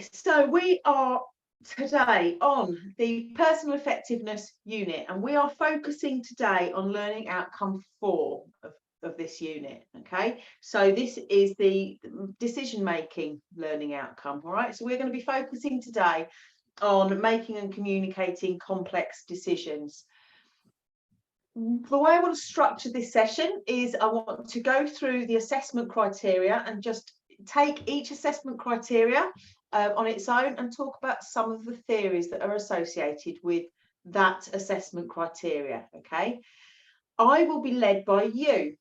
Okay, so we are today on the personal effectiveness unit, and we are focusing today on learning outcome 4 of this unit. Okay, so this is the decision-making learning outcome. All right, so we're going to be focusing today on making and communicating complex decisions. The way I want to structure this session is I want to go through the assessment criteria and just take each assessment criteria on its own and talk about some of the theories that are associated with that assessment criteria. Okay, I will be led by you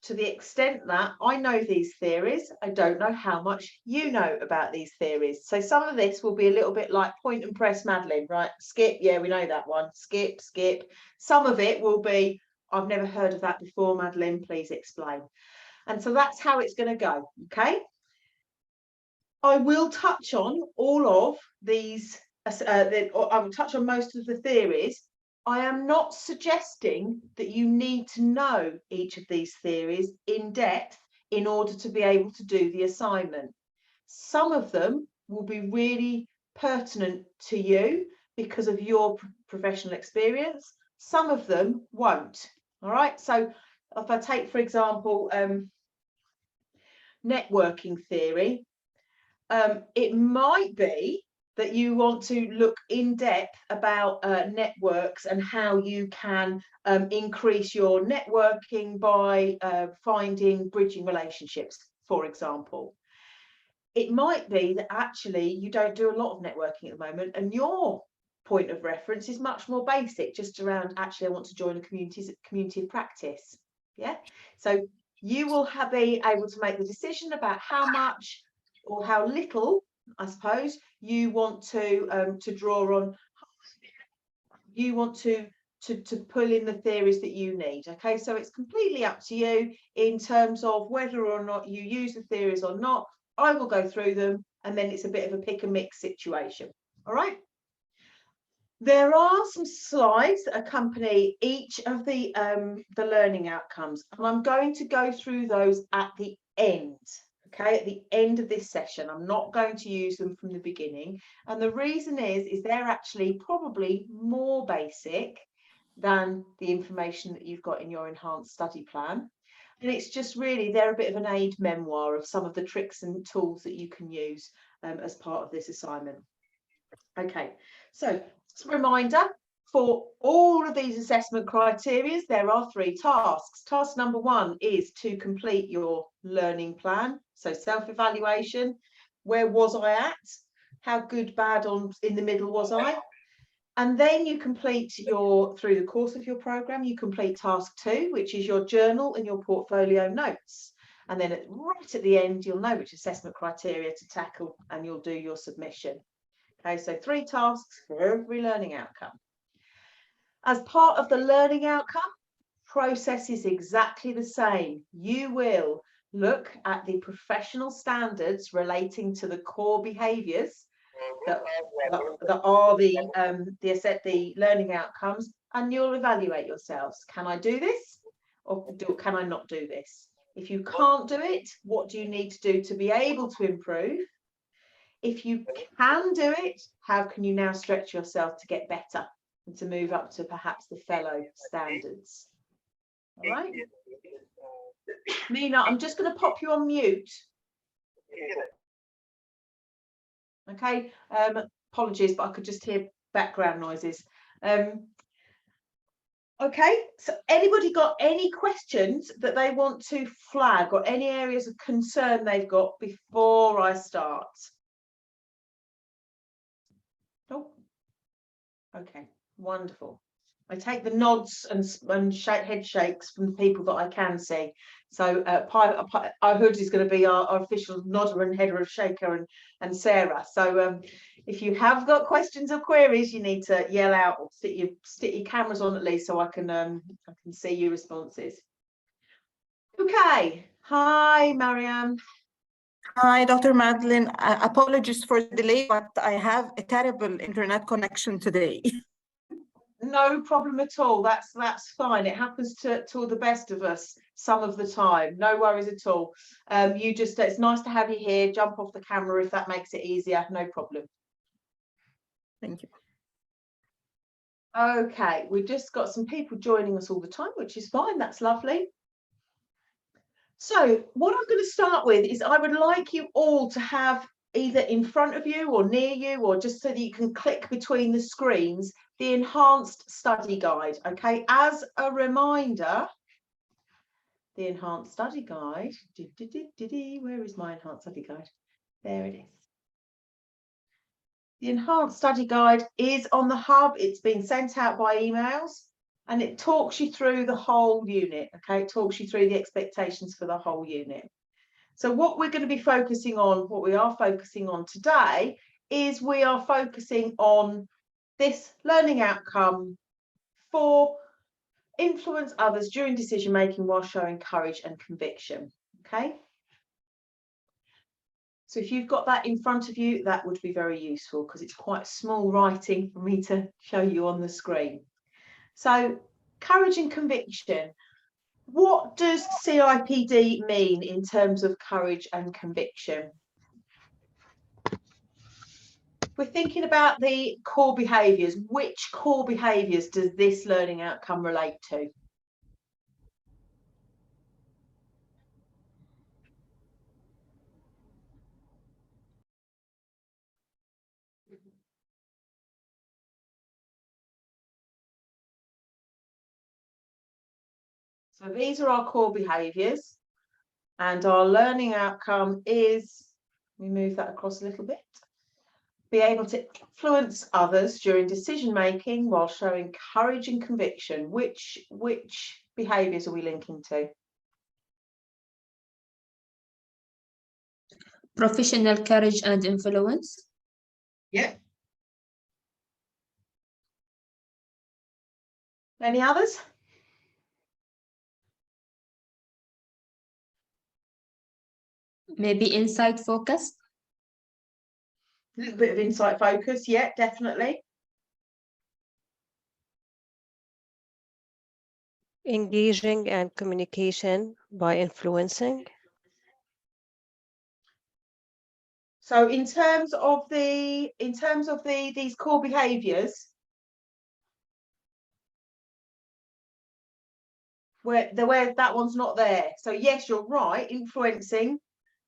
to the extent that I know these theories. I don't know how much you know about these theories. So some of this will be a little bit like point and press Madeline, right? Skip, yeah, we know that one. Skip, skip. Some of it will be, I've never heard of that before, Madeline, please explain. And so that's how it's going to go, okay? I will touch on all of these, I will touch on most of the theories. I am not suggesting that you need to know each of these theories in depth in order to be able to do the assignment. Some of them will be really pertinent to you because of your professional experience. Some of them won't. All right. So if I take, for example, networking theory, it might be that you want to look in depth about networks and how you can increase your networking by finding bridging relationships, for example. It might be that actually you don't do a lot of networking at the moment and your point of reference is much more basic, just around actually I want to join a community of practice. Yeah, so you will be able to make the decision about how much or how little, I suppose, you want to draw on. You want to pull in the theories that you need. Okay, so it's completely up to you in terms of whether or not you use the theories or not. I will go through them, and then it's a bit of a pick and mix situation. All right. There are some slides that accompany each of the learning outcomes, and I'm going to go through those at the end. Okay, at the end of this session. I'm not going to use them from the beginning, and the reason is they're actually probably more basic than the information that you've got in your enhanced study plan, and it's just really they're a bit of an aid memoir of some of the tricks and tools that you can use as part of this assignment. Okay, so just a reminder, for all of these assessment criteria, there are 3 tasks. Task number 1 is to complete your learning plan. So self-evaluation, where was I at? How good, bad, or in the middle was I? And then you complete through the course of your program, you complete task 2, which is your journal and your portfolio notes. And then right at the end, you'll know which assessment criteria to tackle and you'll do your submission. Okay, so 3 tasks for every learning outcome. As part of the learning outcome, process is exactly the same. You will look at the professional standards relating to the core behaviours that are the learning outcomes, and you'll evaluate yourselves. Can I do this, or can I not do this? If you can't do it, what do you need to do to be able to improve? If you can do it, how can you now stretch yourself to get better and to move up to perhaps the fellow standards? All right. Mina, I'm just going to pop you on mute. Okay. Apologies, but I could just hear background noises. Okay. So anybody got any questions that they want to flag or any areas of concern they've got before I start? Nope. Okay, wonderful. I take the nods and head shakes from the people that I can see. So Ahud is going to be our official nodder and header of shaker and Sarah. So if you have got questions or queries, you need to yell out or stick your cameras on at least so I can see your responses. Okay. Hi, Marianne. Hi, Dr. Madeline. Apologies for the delay, but I have a terrible internet connection today. no problem at all. That's fine. It happens to the best of us some of the time. No worries at all. You just, it's nice to have you here. Jump off the camera if that makes it easier. No problem. Thank you. Okay, we've just got some people joining us all the time, which is fine. That's lovely. So what I'm going to start with is I would like you all to have either in front of you or near you, or just so that you can click between the screens, the enhanced study guide. Okay, as a reminder, the enhanced study guide, where is my enhanced study guide? There it is. The enhanced study guide is on the hub. It's been sent out by emails and it talks you through the whole unit. Okay, it talks you through the expectations for the whole unit. So what we're going to be focusing on, what we are focusing on today, is we are focusing on this learning outcome for influence others during decision making while showing courage and conviction. Okay. So if you've got that in front of you, that would be very useful because it's quite small writing for me to show you on the screen. So courage and conviction. What does CIPD mean in terms of courage and conviction? We're thinking about the core behaviours. Which core behaviours does this learning outcome relate to? So these are our core behaviours, and our learning outcome is, we move that across a little bit, be able to influence others during decision making while showing courage and conviction. Which behaviours are we linking to? Professional courage and influence. Yep. Any others? Maybe insight focus. A little bit of insight focus, yeah, definitely. Engaging and communication by influencing. So in terms of these core behaviours, where that one's not there. So yes, you're right, influencing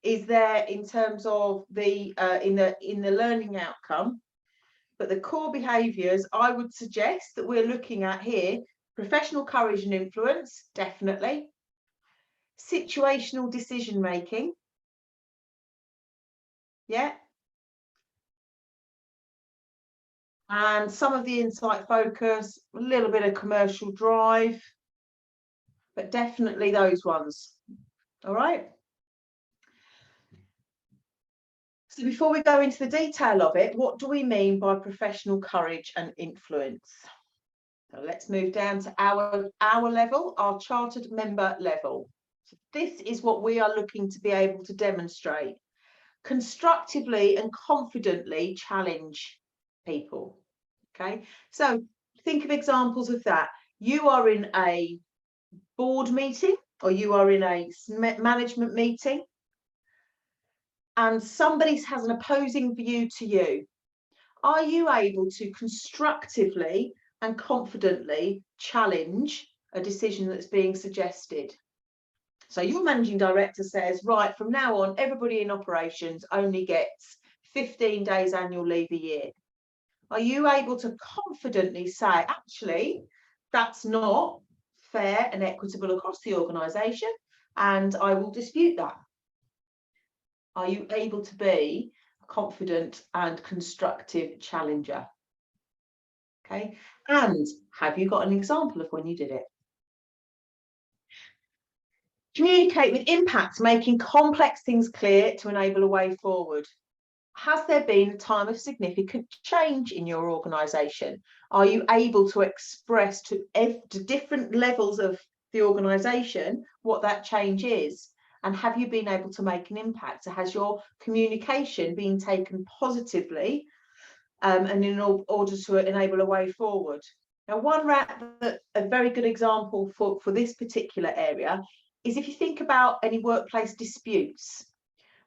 is there in terms of the in the learning outcome, but the core behaviours I would suggest that we're looking at here: professional courage and influence, definitely. Situational decision making, yeah. And some of the insight focus, a little bit of commercial drive, but definitely those ones. All right. So before we go into the detail of it, what do we mean by professional courage and influence? So let's move down to our level, our chartered member level. So this is what we are looking to be able to demonstrate. Constructively and confidently challenge people. Okay, so think of examples of that. You are in a board meeting or you are in a management meeting and somebody has an opposing view to you. Are you able to constructively and confidently challenge a decision that's being suggested? So your managing director says, right, from now on, everybody in operations only gets 15 days annual leave a year. Are you able to confidently say, actually, that's not fair and equitable across the organisation, and I will dispute that? Are you able to be a confident and constructive challenger? Okay, and have you got an example of when you did it? Communicate with impact, making complex things clear to enable a way forward. Has there been a time of significant change in your organisation? Are you able to express to different levels of the organisation what that change is? And have you been able to make an impact? So has your communication been taken positively and in order to enable a way forward? Now, a very good example for this particular area is if you think about any workplace disputes,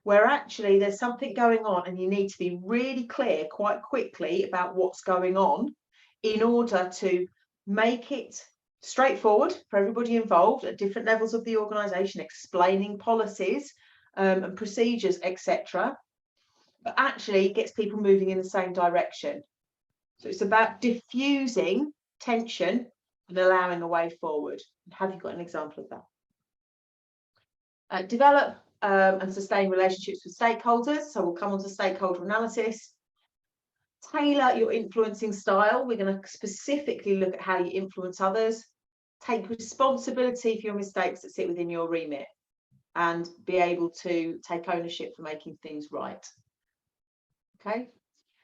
where actually there's something going on and you need to be really clear quite quickly about what's going on in order to make it straightforward for everybody involved at different levels of the organisation, explaining policies and procedures, etc. But actually it gets people moving in the same direction. So it's about diffusing tension and allowing a way forward. Have you got an example of that? Develop and sustain relationships with stakeholders. So we'll come on to stakeholder analysis. Tailor your influencing style. We're going to specifically look at how you influence others. Take responsibility for your mistakes that sit within your remit and be able to take ownership for making things right. Okay,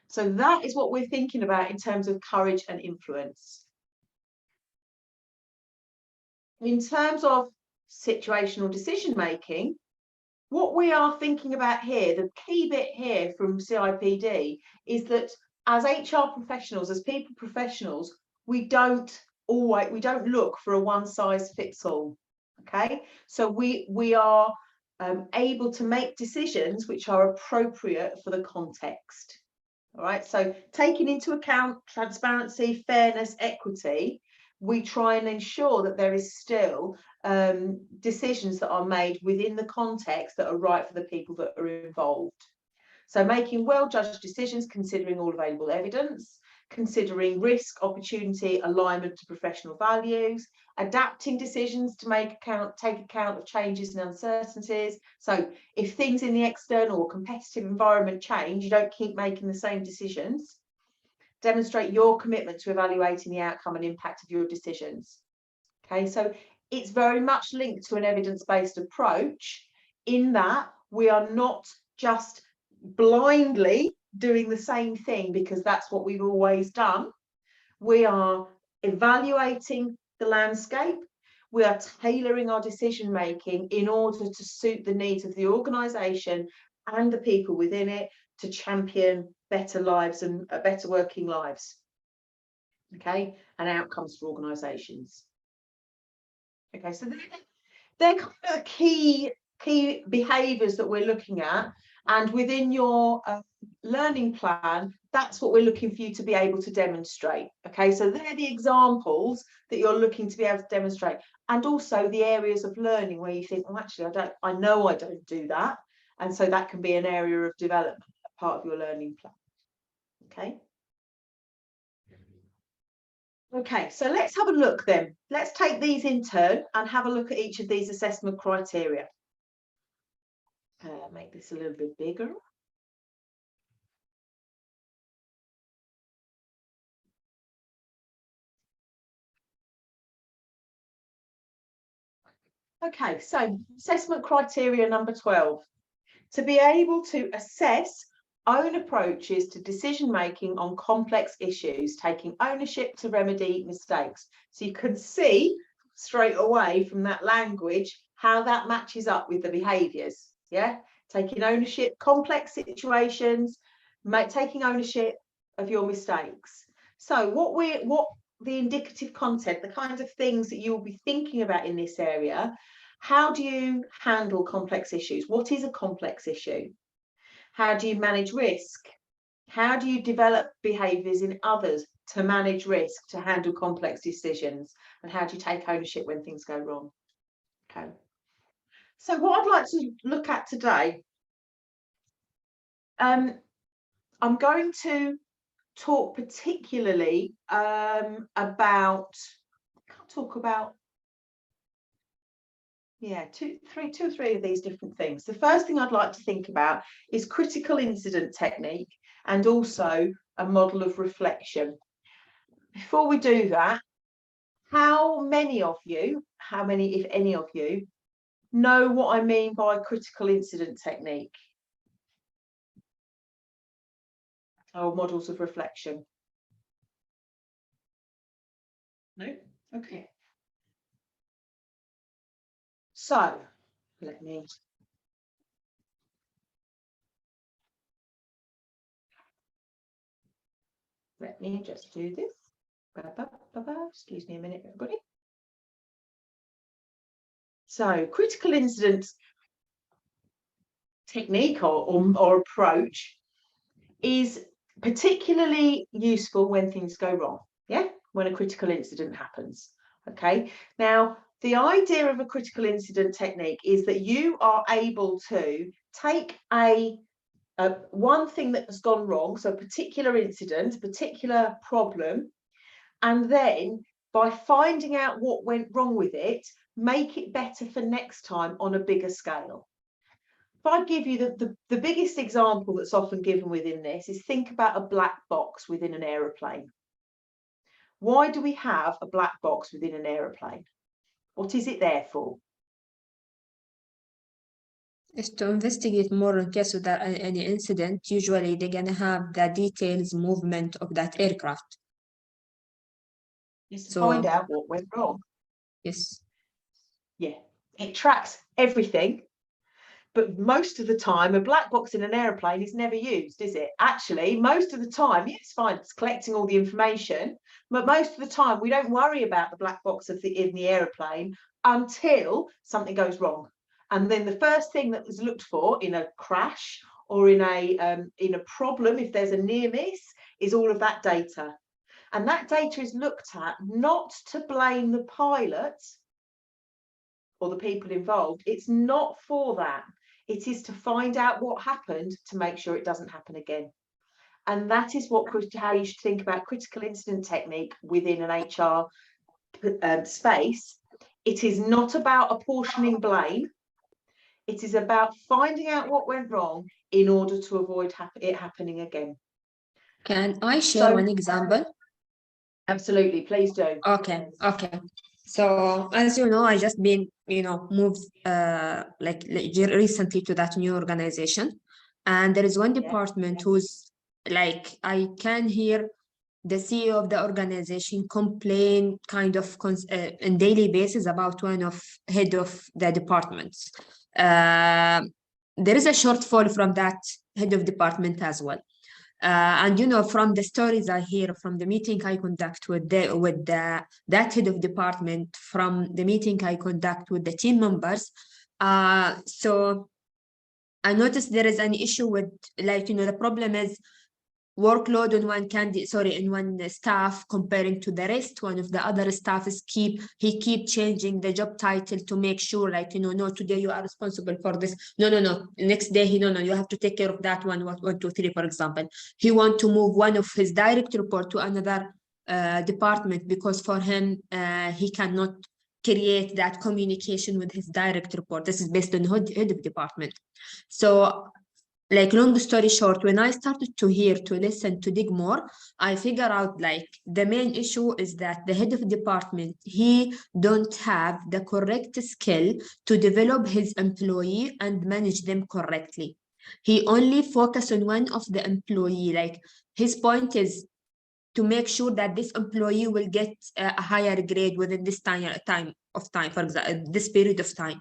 so that is what we're thinking about in terms of courage and influence. In terms of situational decision making, what we are thinking about here, the key bit here from CIPD, is that as HR professionals, as people professionals, we don't look for a one-size-fits-all. Okay, so we are able to make decisions which are appropriate for the context. All right, so taking into account transparency, fairness, equity, we try and ensure that there is still decisions that are made within the context that are right for the people that are involved. So making well-judged decisions, considering all available evidence, considering risk, opportunity, alignment to professional values, adapting decisions to take account of changes and uncertainties. So if things in the external or competitive environment change, you don't keep making the same decisions. Demonstrate your commitment to evaluating the outcome and impact of your decisions. Okay, so it's very much linked to an evidence-based approach in that we are not just blindly doing the same thing because that's what we've always done. We are evaluating the landscape. We are tailoring our decision making in order to suit the needs of the organisation and the people within it to champion better lives and better working lives. Okay, and outcomes for organisations. Okay, so they're kind of key behaviours that we're looking at, and within your learning plan, that's what we're looking for you to be able to demonstrate. Okay, so they're the examples that you're looking to be able to demonstrate, and also the areas of learning where you think, well, actually, I know I don't do that, and so that can be an area of development, part of your learning plan. Okay. Okay, so let's have a look then. Let's take these in turn and have a look at each of these assessment criteria. Make this a little bit bigger. Okay, so assessment criteria number 12. To be able to assess own approaches to decision making on complex issues, taking ownership to remedy mistakes. So you can see straight away from that language how that matches up with the behaviours. Yeah, taking ownership, complex situations, taking ownership of your mistakes. So what the indicative content, the kinds of things that you'll be thinking about in this area. How do you handle complex issues? What is a complex issue? How do you manage risk? How do you develop behaviours in others to manage risk, to handle complex decisions? And how do you take ownership when things go wrong? Okay. So what I'd like to look at today, I'm going to talk particularly about, two or three of these different things. The first thing I'd like to think about is critical incident technique and also a model of reflection. Before we do that, how many, if any of you, know what I mean by critical incident technique or models of reflection? No? Okay. So let me just do this. Excuse me a minute, everybody. So critical incident technique or approach is particularly useful when things go wrong. Yeah, when a critical incident happens. Okay, now the idea of a critical incident technique is that you are able to take one thing that has gone wrong, so a particular incident, a particular problem, and then by finding out what went wrong with it, make it better for next time on a bigger scale. If I give you the biggest example that's often given within this is think about a black box within an aeroplane. Why do we have a black box within an aeroplane? What is it there for? Is to investigate more in case of that any incident. Usually they're gonna have the details movement of that aircraft. Is to So- find out what went wrong. Yes. Yeah, it tracks everything. But most of the time, a black box in an aeroplane is never used, is it? Actually, most of the time, it's fine, it's collecting all the information, but most of the time, we don't worry about the black box in the aeroplane until something goes wrong. And then the first thing that was looked for in a crash or in a problem, if there's a near miss, is all of that data. And that data is looked at not to blame the pilot or the people involved. It's not for that. It is to find out what happened to make sure it doesn't happen again. And that is how you should think about critical incident technique within an HR space. It is not about apportioning blame. It is about finding out what went wrong in order to avoid it happening again. Can I share So- one example? Absolutely, please do. Okay. So as you know, I just been, moved recently to that new organization. And there is one department who's like, I can hear the CEO of the organization complain kind of on daily basis about one of head of the departments. There is a shortfall from that head of department as well. And from the stories I hear from the meeting I conduct with that head of department, from the meeting I conduct with the team members, so I noticed there is an issue with, the problem is workload on one staff comparing to the rest. One of the other staff is keep changing the job title to make sure, no, today you are responsible for this. No. Next day, no, you have to take care of that one, 1, 2, 3, for example. He want to move one of his direct report to another department because for him, he cannot create that communication with his direct report. This is based on head of department. So, long story short, when I started to listen, to dig more, I figure out the main issue is that the head of department, he don't have the correct skill to develop his employee and manage them correctly. He only focus on one of the employee, his point is to make sure that this employee will get a higher grade within this time, for example, this period of time.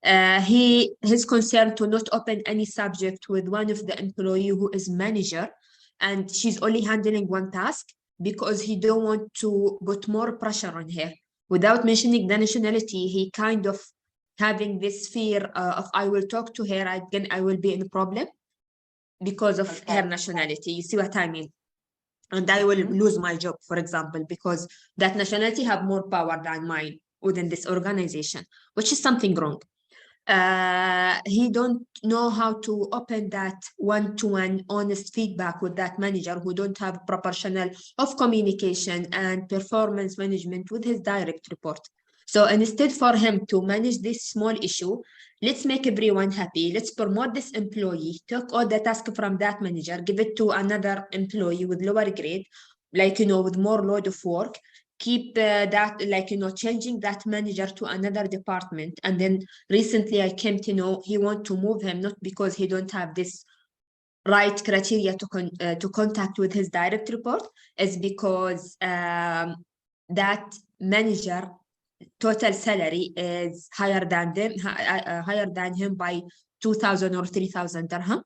His concern to not open any subject with one of the employee who is manager, and she's only handling one task because he don't want to put more pressure on her. Without mentioning the nationality, he kind of having this fear of I will talk to her, again I will be in a problem because of her nationality. You see what I mean? And I will lose my job, for example, because that nationality have more power than mine within this organization, which is something wrong. He don't know how to open that one-to-one honest feedback with that manager who don't have proper channel of communication and performance management with his direct report. So instead for him to manage this small issue, let's make everyone happy. Let's promote this employee, take all the task from that manager, give it to another employee with lower grade, with more load of work, keep that, changing that manager to another department. And then recently I came to know he want to move him, not because he don't have this right criteria to contact with his direct report, is because that manager total salary is higher than him by 2,000 or 3,000 dirham.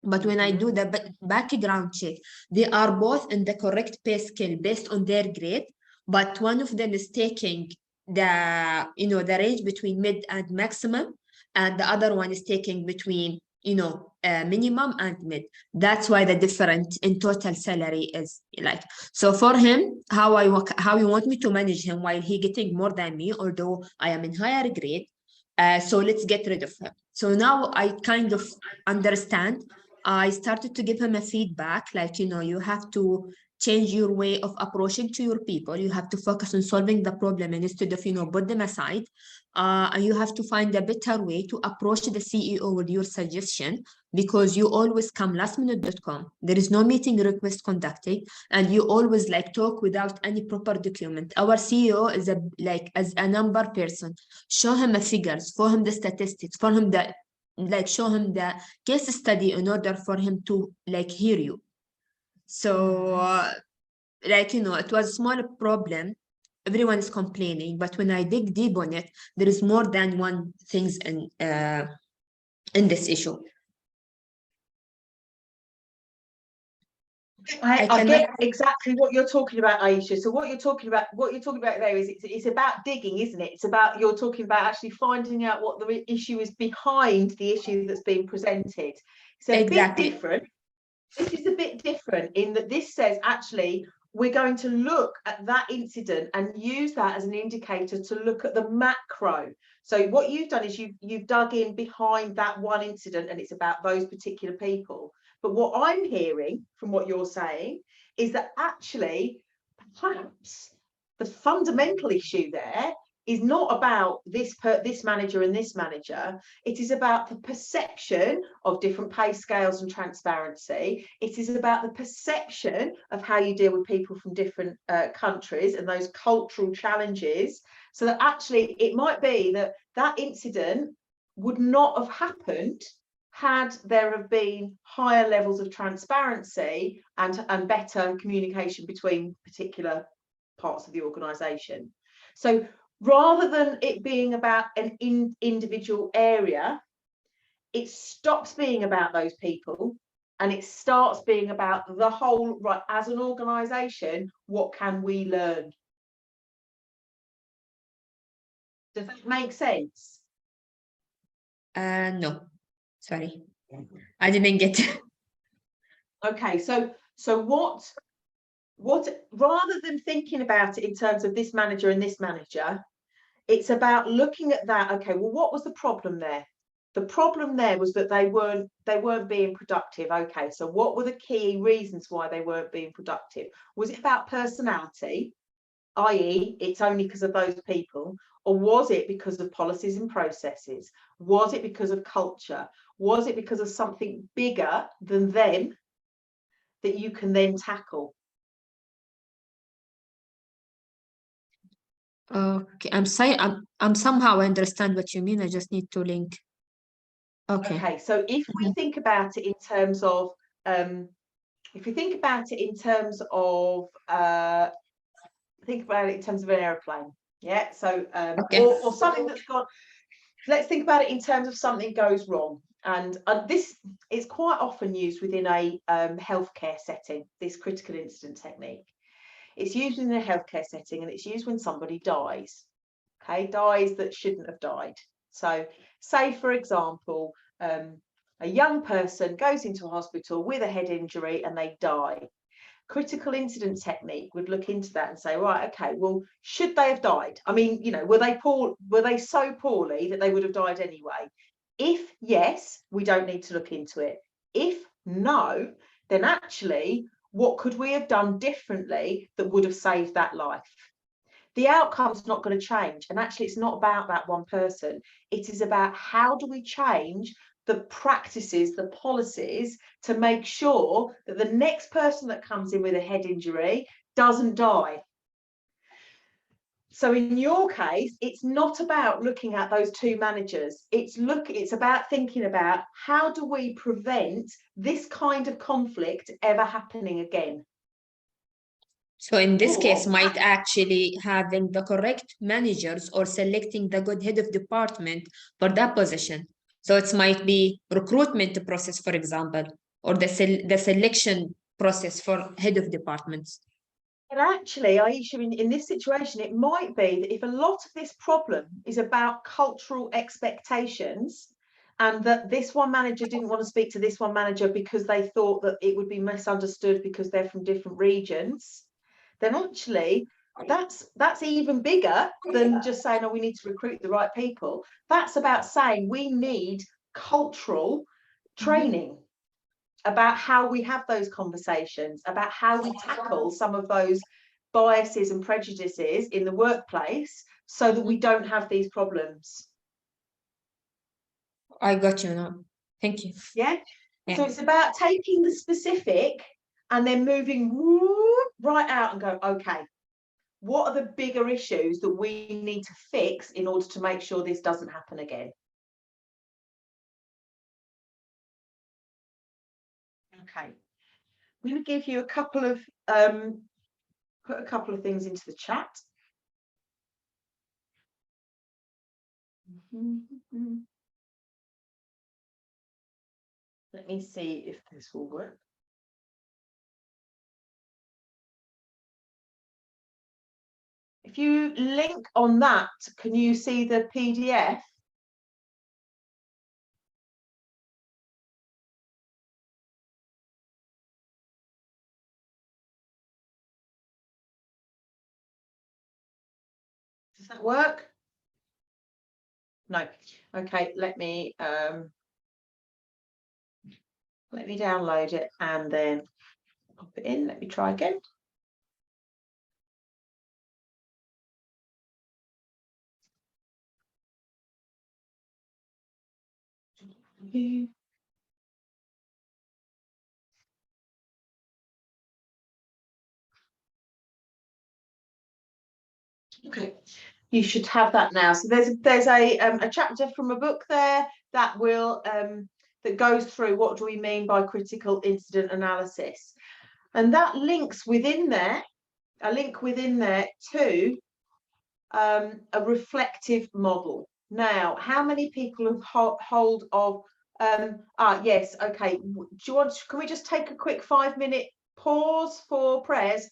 But when I do the background check, they are both in the correct pay scale based on their grade, but one of them is taking the, you know, the range between mid and maximum, and the other one is taking between, you know, minimum and mid. That's why the difference in total salary is like, so for him, how you want me to manage him while he getting more than me, although I am in higher grade. So let's get rid of him. So now I kind of understand. I started to give him a feedback, like, you know, you have to change your way of approaching to your people. You have to focus on solving the problem instead of, you know, put them aside. And you have to find a better way to approach the CEO with your suggestion, because you always come lastminute.com. There is no meeting request conducted, and you always like talk without any proper document. Our CEO is as a number person. Show him the figures, for him the statistics, for him the show him the case study in order for him to like hear you. So like, you know, it was a small problem. Everyone is complaining, but when I dig deep on it, there is more than one things in this issue. I get exactly what you're talking about, Aisha. So what you're talking about there is it's about digging, isn't it? It's about, you're talking about actually finding out what the issue is behind the issue that's being presented. It's a bit different. This is a bit different in that this says actually we're going to look at that incident and use that as an indicator to look at the macro. So what you've done is you've dug in behind that one incident, and it's about those particular people. But what I'm hearing from what you're saying is that actually perhaps the fundamental issue there is not about this manager and this manager. It is about the perception of different pay scales and transparency. It is about the perception of how you deal with people from different countries and those cultural challenges. So that actually it might be that that incident would not have happened had there have been higher levels of transparency and better communication between particular parts of the organisation. So rather than it being about an individual area, it stops being about those people and it starts being about the whole, right, as an organisation, what can we learn? Does that make sense? No, sorry, I didn't get it. Okay, so what rather than thinking about it in terms of this manager and this manager, it's about looking at that. Okay, well, what was the problem there? The problem there was that they weren't being productive. Okay, so what were the key reasons why they weren't being productive? Was it about personality, i.e. it's only because of those people, or was it because of policies and processes? Was it because of culture? Was it because of something bigger than them that you can then tackle? Okay, I'm sorry, I'm somehow understand what you mean. I just need to link. Okay, so if we think about it in terms of an airplane, yeah, so or something that's got, let's think about it in terms of something goes wrong. And this is quite often used within a healthcare setting, this critical incident technique. It's used in a healthcare setting, and it's used when somebody dies, okay, dies that shouldn't have died. So say, for example, a young person goes into a hospital with a head injury and they die. Critical incident technique would look into that and say, right, okay, well, should they have died? I mean, you know, were they so poorly that they would have died anyway? If yes, we don't need to look into it. If no, then actually, what could we have done differently that would have saved that life? The outcome's not going to change. And actually, it's not about that one person. It is about how do we change the practices, the policies, to make sure that the next person that comes in with a head injury doesn't die. So in your case, it's not about looking at those two managers. It's about thinking about how do we prevent this kind of conflict ever happening again. So in this case, might actually having the correct managers or selecting the good head of department for that position. So it might be recruitment process, for example, or the selection process for head of departments? And actually, Aisha, in this situation, it might be that if a lot of this problem is about cultural expectations, and that this one manager didn't want to speak to this one manager because they thought that it would be misunderstood because they're from different regions, then actually that's even bigger than just saying, oh, we need to recruit the right people. That's about saying we need cultural training about how we have those conversations, about how we tackle some of those biases and prejudices in the workplace so that we don't have these problems. I got you now. Thank you. Yeah. Yeah. So it's about taking the specific and then moving right out and go, okay, what are the bigger issues that we need to fix in order to make sure this doesn't happen again? Okay. I'm going to give you a couple of put a couple of things into the chat. Let me see if this will work. If you link on that, can you see the PDF? Does that work? No. Okay, let me download it and then pop it in. Let me try again. Okay, you should have that now. So there's a chapter from a book there that will that goes through what do we mean by critical incident analysis, and that links within there, a link within there to a reflective model. Now, how many people have hold of yes, okay. Do you want can we just take a quick 5-minute pause for prayers?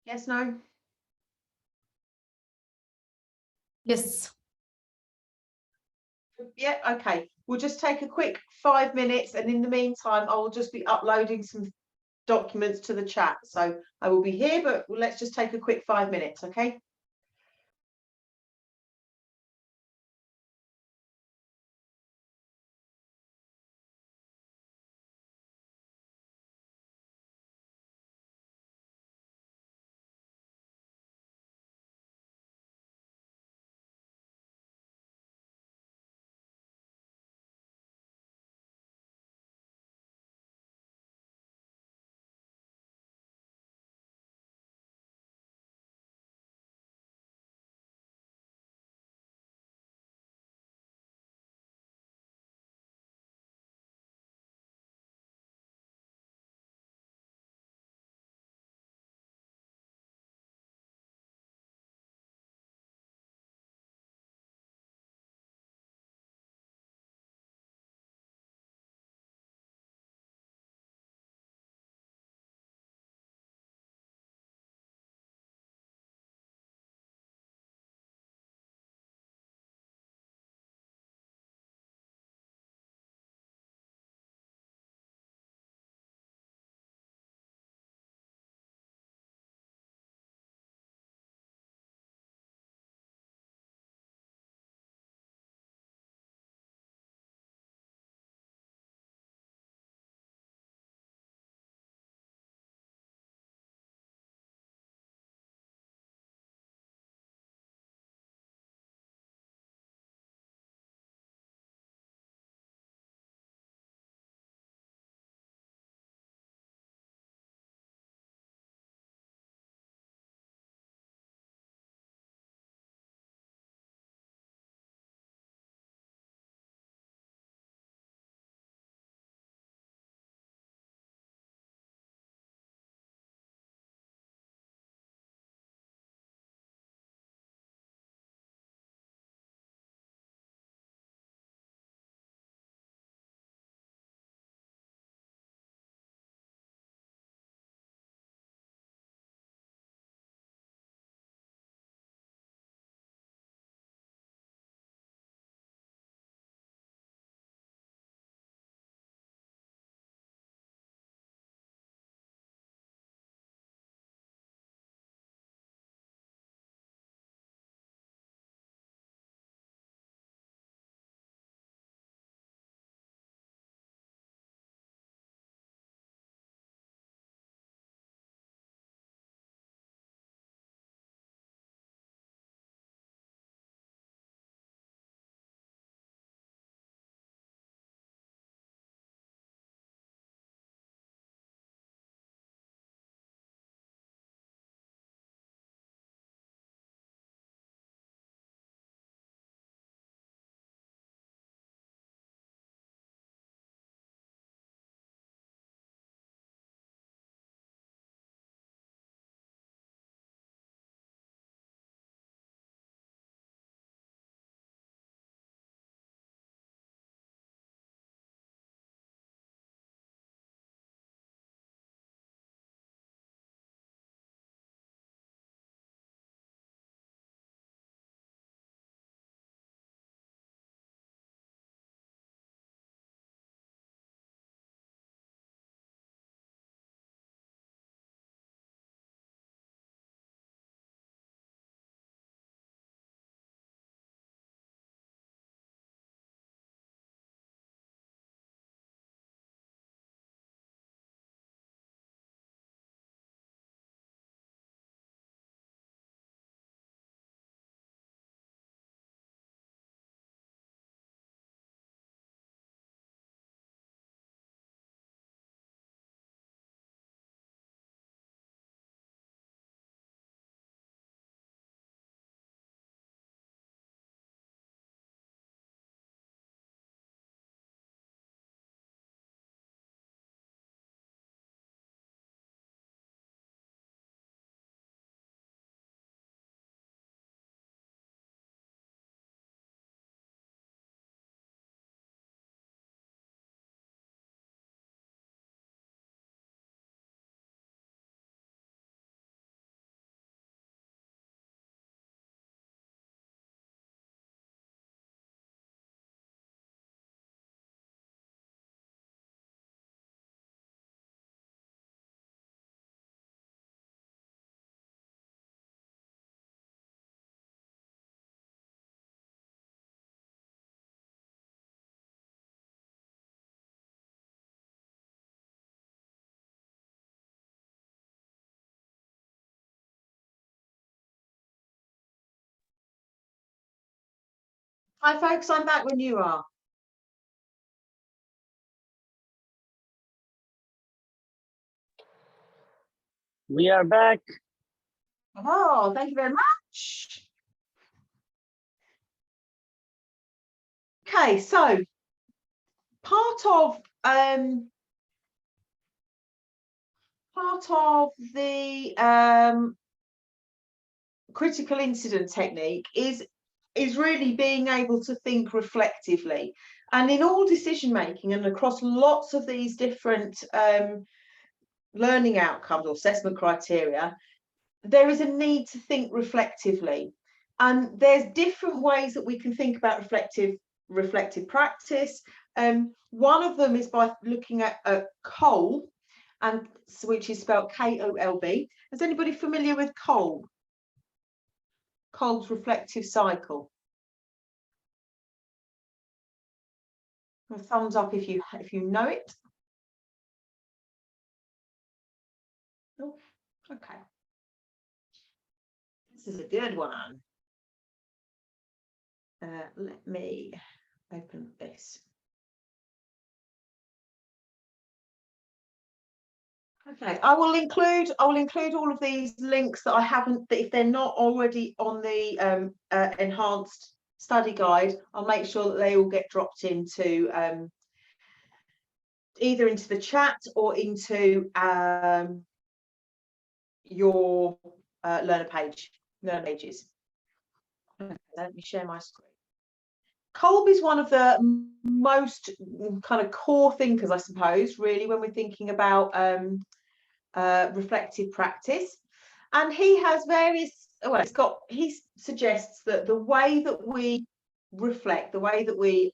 Yes, no? Yes. Yeah, okay. We'll just take a quick 5 minutes, and in the meantime, I will just be uploading some documents to the chat. So I will be here, but let's just take a quick 5 minutes, okay? Hi folks, I'm back when you are. We are back. Oh, thank you very much. Okay, so part of the critical incident technique is really being able to think reflectively, and in all decision making and across lots of these different learning outcomes or assessment criteria, there is a need to think reflectively, and there's different ways that we can think about reflective practice. One of them is by looking at Kolb, and which is spelled Kolb. Is anybody familiar with Kolb? Kolb's reflective cycle. A thumbs up if you know it. Oh, okay. This is a good one. Let me open this. Okay, I will include all of these links that I haven't, that if they're not already on the enhanced study guide, I'll make sure that they all get dropped into either into the chat or into your learner pages. Okay, let me share my screen. Kolb is one of the most kind of core thinkers, I suppose, really, when we're thinking about reflective practice. And he has various, well, he suggests that the way that we reflect, the way that we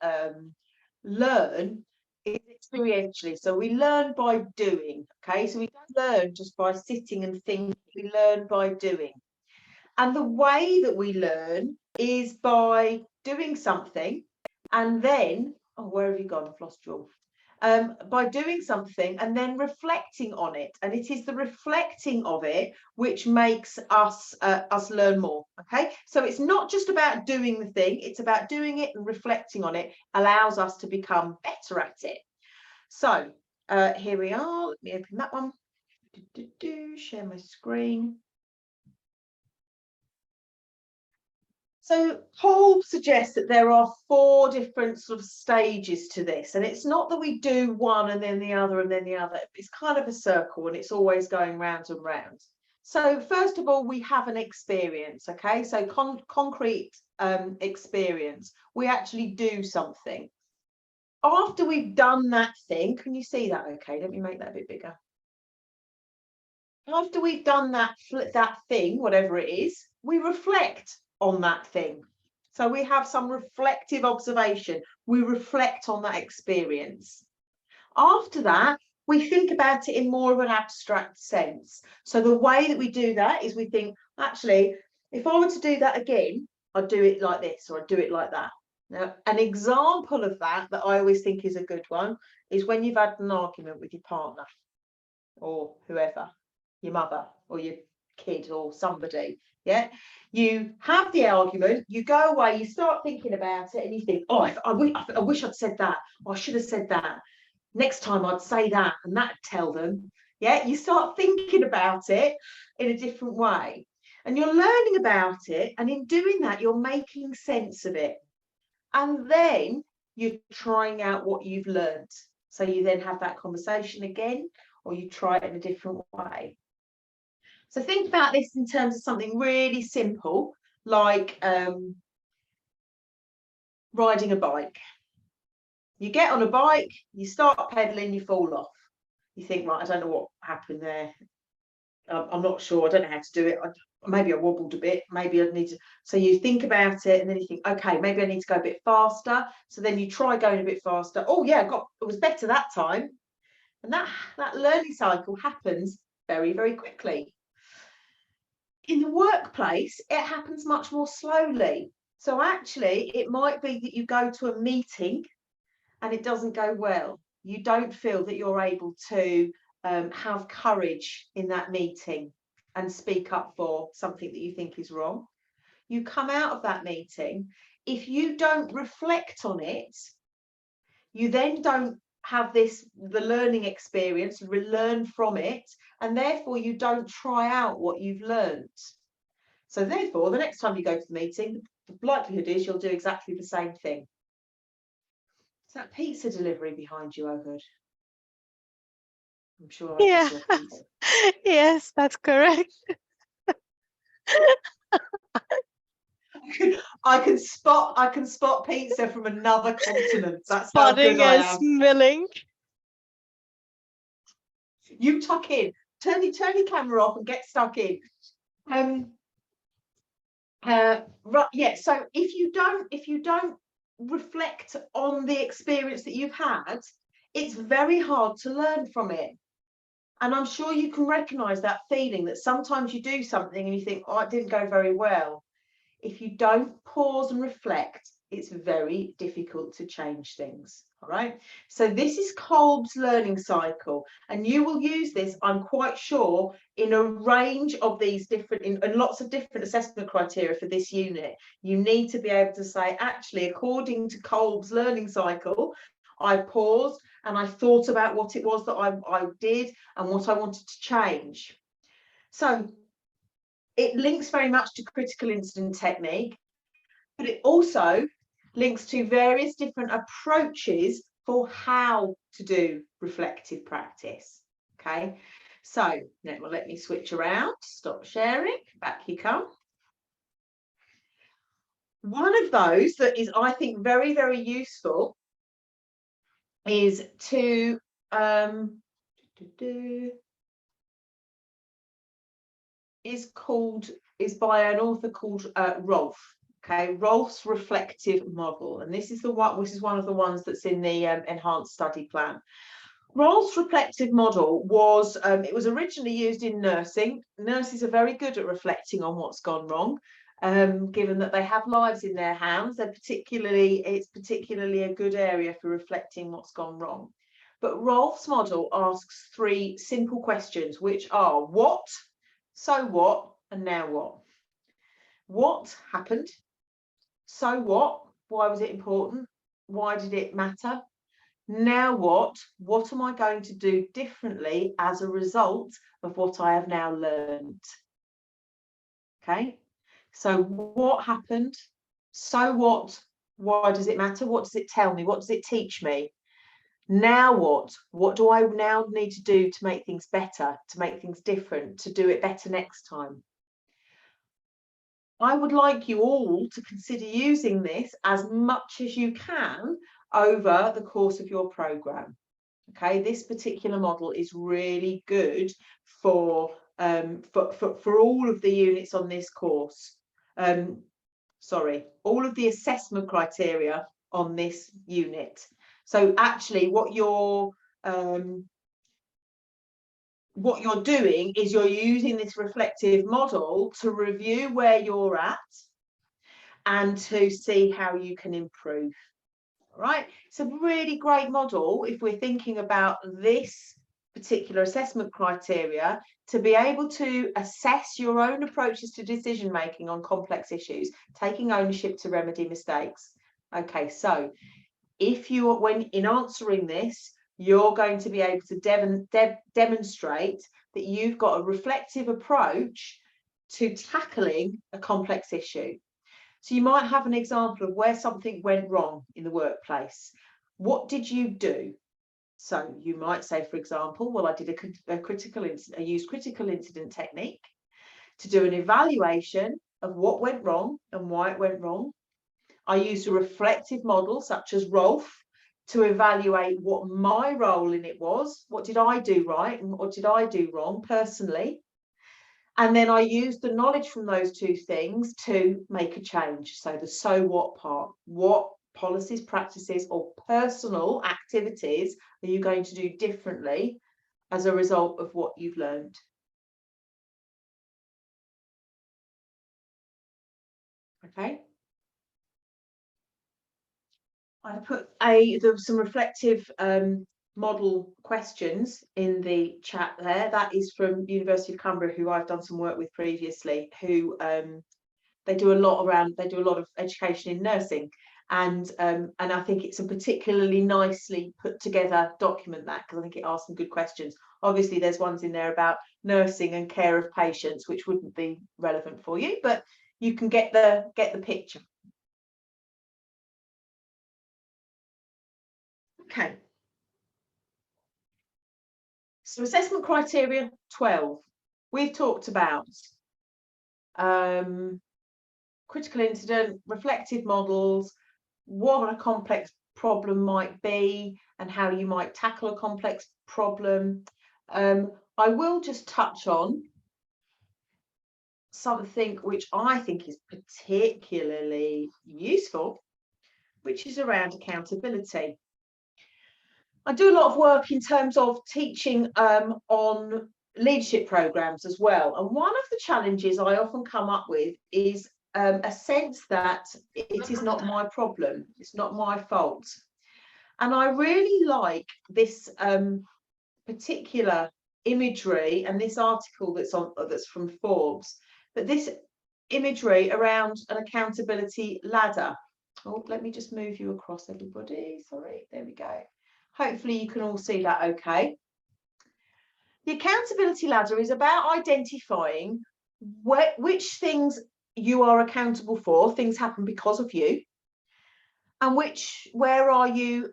learn is experientially. So we learn by doing, okay? So we don't learn just by sitting and thinking, we learn by doing. And the way that we learn is by doing something and then, oh, where have you gone? I've lost you all. By doing something and then reflecting on it. And it is the reflecting of it which makes us learn more, okay? So it's not just about doing the thing, it's about doing it and reflecting on it allows us to become better at it. So here we are, let me open that one. Share my screen. So Kolb suggests that there are 4 different sort of stages to this, and it's not that we do one and then the other and then the other. It's kind of a circle and it's always going round and round. So first of all, we have an experience, okay? So concrete experience. We actually do something. After we've done that thing, can you see that okay? Let me make that a bit bigger. After we've done that thing, whatever it is, we reflect on that thing. So we have some reflective observation. We reflect on that experience. After that, we think about it in more of an abstract sense. So the way that we do that is we think, actually, if I were to do that again, I'd do it like this or I'd do it like that. Now, an example of that I always think is a good one is when you've had an argument with your partner or whoever, your mother or your kid or somebody. Yeah, you have the argument, you go away, you start thinking about it and you think, oh, I wish I'd said that, or I should have said that. Next time I'd say that, and that'd tell them. Yeah, you start thinking about it in a different way and you're learning about it, and in doing that you're making sense of it, and then you're trying out what you've learned. So you then have that conversation again, or you try it in a different way. So think about this in terms of something really simple, like riding a bike. You get on a bike, you start pedaling, you fall off. You think, right, I don't know what happened there. I'm not sure, I don't know how to do it. Maybe I wobbled a bit, maybe I need to. So you think about it and then you think, okay, maybe I need to go a bit faster. So then you try going a bit faster. Oh yeah, it was better that time. And that learning cycle happens very, very quickly. In the workplace, it happens much more slowly. So actually, it might be that you go to a meeting and it doesn't go well. You don't feel that you're able to have courage in that meeting and speak up for something that you think is wrong. You come out of that meeting, if you don't reflect on it, you then don't have the learning experience, learn from it, and therefore you don't try out what you've learned. So therefore, the next time you go to the meeting, the likelihood is you'll do exactly the same thing. Is that pizza delivery behind you, Ogud? I'm sure I Yeah. just saw pizza. Yes, that's correct. I can spot pizza from another continent. That's how good Spotting I and am. smelling. You tuck in, turn your camera off and get stuck in. Right, yeah. So if you don't reflect on the experience that you've had, it's very hard to learn from it. And I'm sure you can recognize that feeling that sometimes you do something and you think, oh, it didn't go very well. If you don't pause and reflect, it's very difficult to change things. All right. So this is Kolb's learning cycle, and you will use this, I'm quite sure, in a range of these different, in lots of different assessment criteria for this unit. You need to be able to say, actually, according to Kolb's learning cycle, I paused and I thought about what it was that I did and what I wanted to change. So it links very much to critical incident technique, but it also links to various different approaches for how to do reflective practice. Okay, so let me switch around, stop sharing, back you come. One of those that is, I think, very, very useful is to is by an author called Rolf. Okay, Rolf's reflective model, and this is one of the ones that's in the enhanced study plan. Rolf's reflective model was it was originally used in nursing. Nurses are very good at reflecting on what's gone wrong, given that they have lives in their hands. It's particularly a good area for reflecting what's gone wrong. But Rolf's model asks 3 simple questions, which are what, so what, and now what. What happened? So what? Why was it important? Why did it matter? Now what? What am I going to do differently as a result of what I have now learned? Okay, so what happened? So what? Why does it matter? What does it tell me? What does it teach me? Now what? What do I now need to do to make things better, to make things different, to do it better next time? I would like you all to consider using this as much as you can over the course of your programme. Okay, this particular model is really good for all of the units on this course. Sorry, all of the assessment criteria on this unit. So actually what you're doing is you're using this reflective model to review where you're at and to see how you can improve. All right, it's a really great model if we're thinking about this particular assessment criteria, to be able to assess your own approaches to decision making on complex issues, taking ownership to remedy mistakes. Okay, so when in answering this, you're going to be able to demonstrate that you've got a reflective approach to tackling a complex issue. So you might have an example of where something went wrong in the workplace. What did you do? So you might say, for example, well, I did I used critical incident technique to do an evaluation of what went wrong and why it went wrong. I used a reflective model such as Rolf to evaluate what my role in it was. What did I do right and what did I do wrong personally? And then I used the knowledge from those 2 things to make a change. So the so what part, what policies, practices, or personal activities are you going to do differently as a result of what you've learned? Okay. I put some reflective model questions in the chat there. That is from University of Cumbria, who I've done some work with previously, who they do a lot of education in nursing, and I think it's a particularly nicely put together document, that, because I think it asks some good questions. Obviously there's ones in there about nursing and care of patients which wouldn't be relevant for you, but you can get the picture. Okay, so assessment criteria 12, we've talked about critical incident, reflective models, what a complex problem might be and how you might tackle a complex problem. I will just touch on something which I think is particularly useful, which is around accountability. I do a lot of work in terms of teaching on leadership programs as well, and one of the challenges I often come up with is a sense that it is not my problem, it's not my fault. And I really like this particular imagery and this article that's from Forbes, but this imagery around an accountability ladder. Oh, let me just move you across, everybody. Sorry, there we go. Hopefully you can all see that okay. The accountability ladder is about identifying which things you are accountable for, things happen because of you, and where are you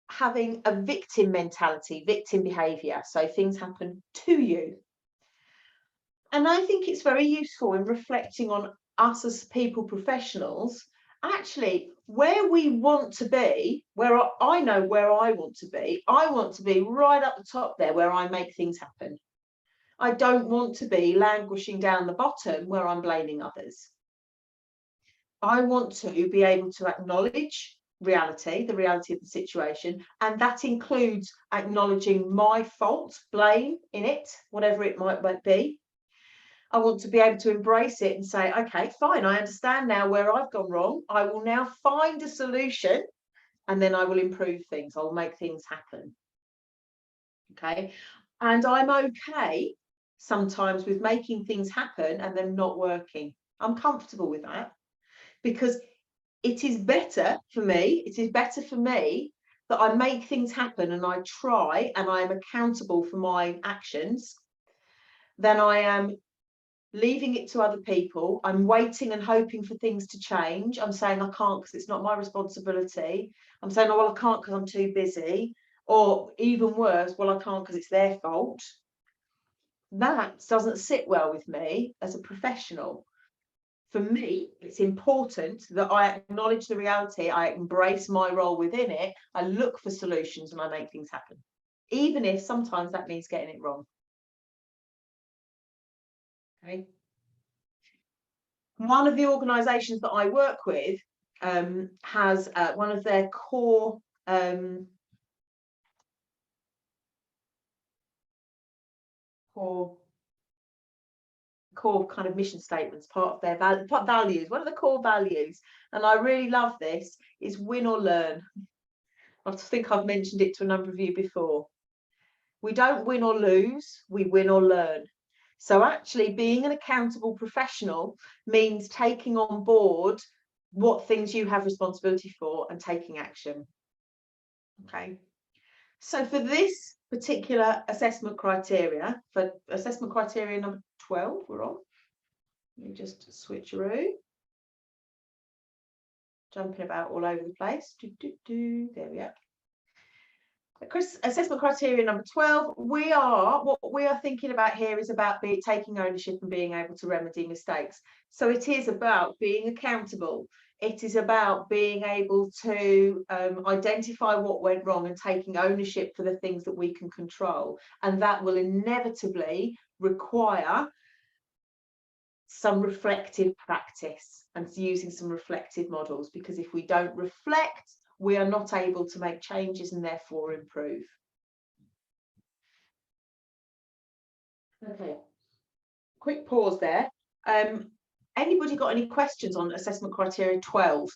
having a victim mentality, victim behaviour, so things happen to you. And I think it's very useful in reflecting on us as people professionals, actually where we want to be, where I know where I want to be. I want to be right up the top there where I make things happen. I don't want to be languishing down the bottom where I'm blaming others. I want to be able to acknowledge reality, the reality of the situation, and that includes acknowledging my fault, blame in it, whatever it might be. I want to be able to embrace it and say, okay, fine, I understand now where I've gone wrong. I will now find a solution and then I will improve things. I'll make things happen. Okay. And I'm okay sometimes with making things happen and them not working. I'm comfortable with that because it is better for me. It is better for me that I make things happen and I try and I am accountable for my actions than I am leaving it to other people. I'm waiting and hoping for things to change. I'm saying I can't because it's not my responsibility. I'm saying, oh, well, I can't because I'm too busy. Or even worse, well, I can't because it's their fault. That doesn't sit well with me as a professional. For me, it's important that I acknowledge the reality, I embrace my role within it, I look for solutions and I make things happen, even if sometimes that means getting it wrong. Okay. One of the organisations that I work with has one of their core kind of mission statements, part of their values. One of the core values, and I really love this, is win or learn. I think I've mentioned it to a number of you before. We don't win or lose, we win or learn. So actually being an accountable professional means taking on board what things you have responsibility for and taking action. Okay. So for this particular assessment criteria, for assessment criteria number 12, we're on. Let me just switcheroo. Jumping about all over the place. There we are. Assessment criteria number 12, what we are thinking about here is about taking ownership and being able to remedy mistakes. So it is about being accountable. It is about being able to identify what went wrong and taking ownership for the things that we can control. And that will inevitably require some reflective practice and using some reflective models, because if we don't reflect, we are not able to make changes and therefore improve. Okay, quick pause there. Anybody got any questions on assessment criteria 12?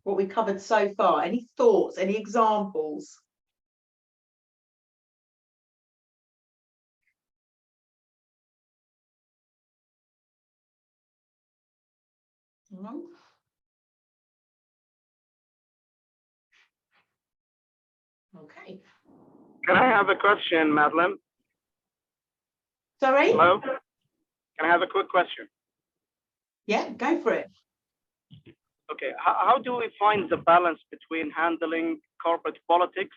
What we covered so far? Any thoughts, any examples? No. Okay. Can I have a question, Madeline? Sorry? Hello? Can I have a quick question? Yeah, go for it. Okay, how do we find the balance between handling corporate politics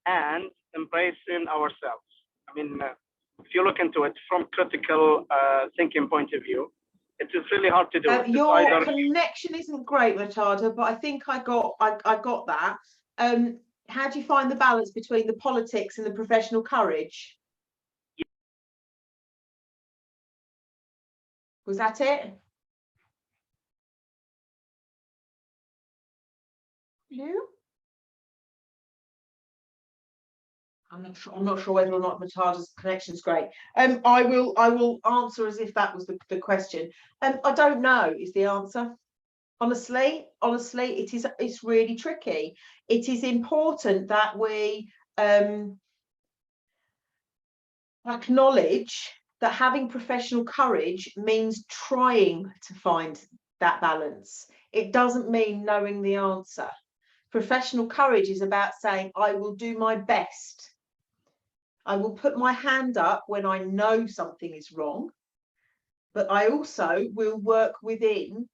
and embracing ourselves? I mean, if you look into it from critical thinking point of view, it is really hard to do. It's Your either connection isn't great, Murtada, but I think I got that. How do you find the balance between the politics and the professional courage? Was that it? You? I'm not sure whether or not Murtada's connection is great. I will answer as if that was the question. I don't know is the answer. Honestly, it's really tricky. It is important that we acknowledge that having professional courage means trying to find that balance. It doesn't mean knowing the answer. Professional courage is about saying, I will do my best. I will put my hand up when I know something is wrong, but I also will work within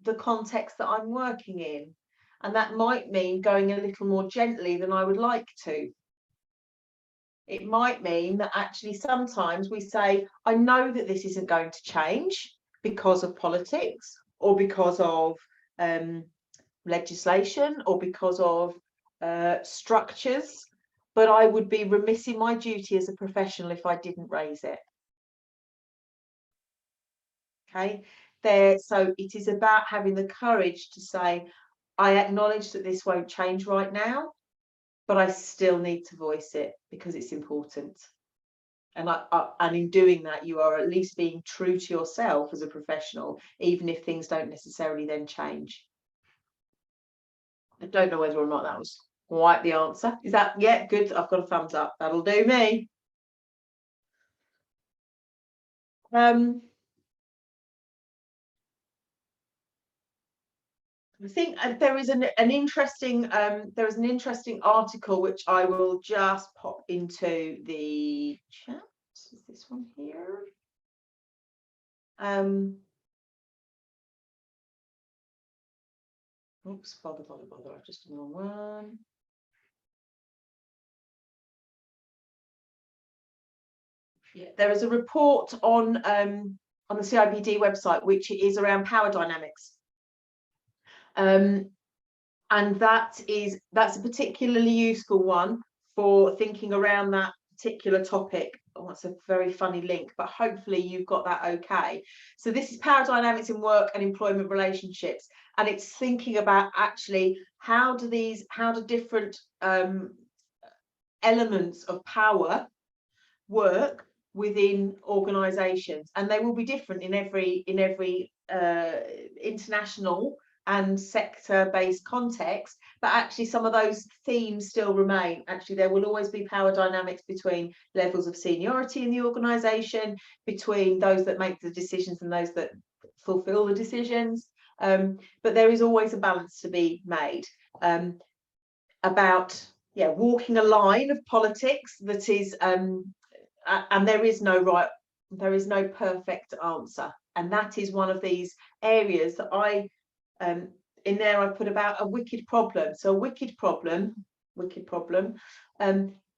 the context that I'm working in. And that might mean going a little more gently than I would like to. It might mean that actually sometimes we say, I know that this isn't going to change because of politics or because of legislation or because of structures, but I would be remiss in my duty as a professional if I didn't raise it. Okay, so it is about having the courage to say, I acknowledge that this won't change right now, but I still need to voice it because it's important. And and in doing that, you are at least being true to yourself as a professional, even if things don't necessarily then change. I don't know whether or not that was quite the answer. Is that, yeah, good. I've got a thumbs up. That'll do me. I think there is an interesting article which I will just pop into the chat. Is this one here? Oops, bother. I've just done one. Yeah, there is a report on the CIPD website which is around power dynamics. And that's a particularly useful one for thinking around that particular topic. Oh, that's a very funny link, but hopefully you've got that okay. So this is power dynamics in work and employment relationships, and it's thinking about actually how do different elements of power work within organizations, and they will be different in every international and sector-based context, but actually some of those themes still remain. Actually, there will always be power dynamics between levels of seniority in the organization, between those that make the decisions and those that fulfill the decisions, but there is always a balance to be made about walking a line of politics that is and there is no perfect answer, and that is one of these areas that I in there I put about a wicked problem. So a wicked problem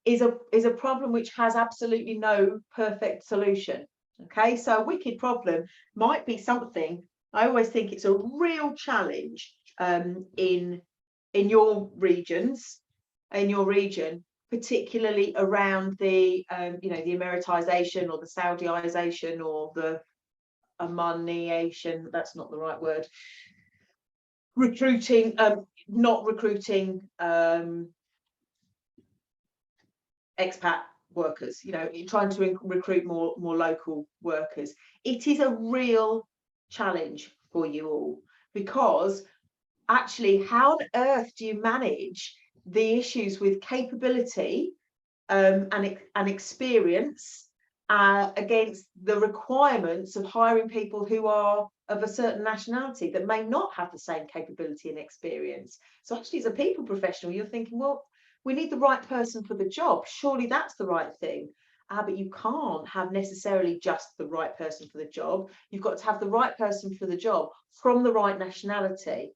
is a problem which has absolutely no perfect solution. Okay, so a wicked problem might be something. I always think it's a real challenge in your regions, in your region, particularly around the the Emiratization or the Saudiization or the Omanization. That's not the right word. Recruiting, not recruiting expat workers, trying to recruit more local workers. It is a real challenge for you all, because actually, how on earth do you manage the issues with capability and experience against the requirements of hiring people who are of a certain nationality that may not have the same capability and experience. So actually, as a people professional, you're thinking, well, we need the right person for the job. Surely that's the right thing. But you can't have necessarily just the right person for the job. You've got to have the right person for the job from the right nationality.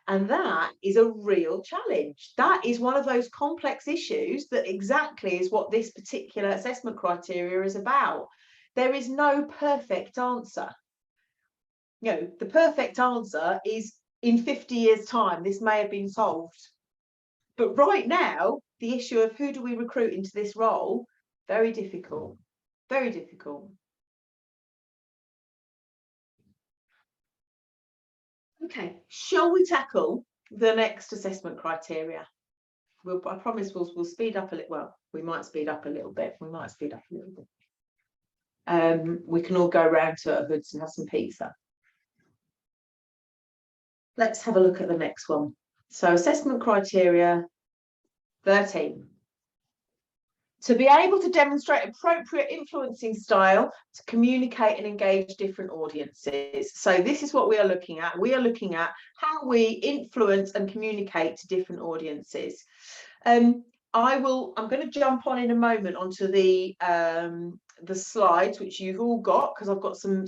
And that is a real challenge. That is one of those complex issues that exactly is what this particular assessment criteria is about. There is no perfect answer. You know, the perfect answer is in 50 years' time, this may have been solved. But right now, the issue of who do we recruit into this role, very difficult, very difficult. Okay, shall we tackle the next assessment criteria? I promise we'll speed up a little. Well, we might speed up a little bit. We might speed up a little bit. We can all go round to Hoods and have some pizza. Let's have a look at the next one. So assessment criteria 13. To be able to demonstrate appropriate influencing style to communicate and engage different audiences. So this is what we are looking at. We are looking at how we influence and communicate to different audiences. I'm going to jump on in a moment onto the slides, which you've all got, because I've got some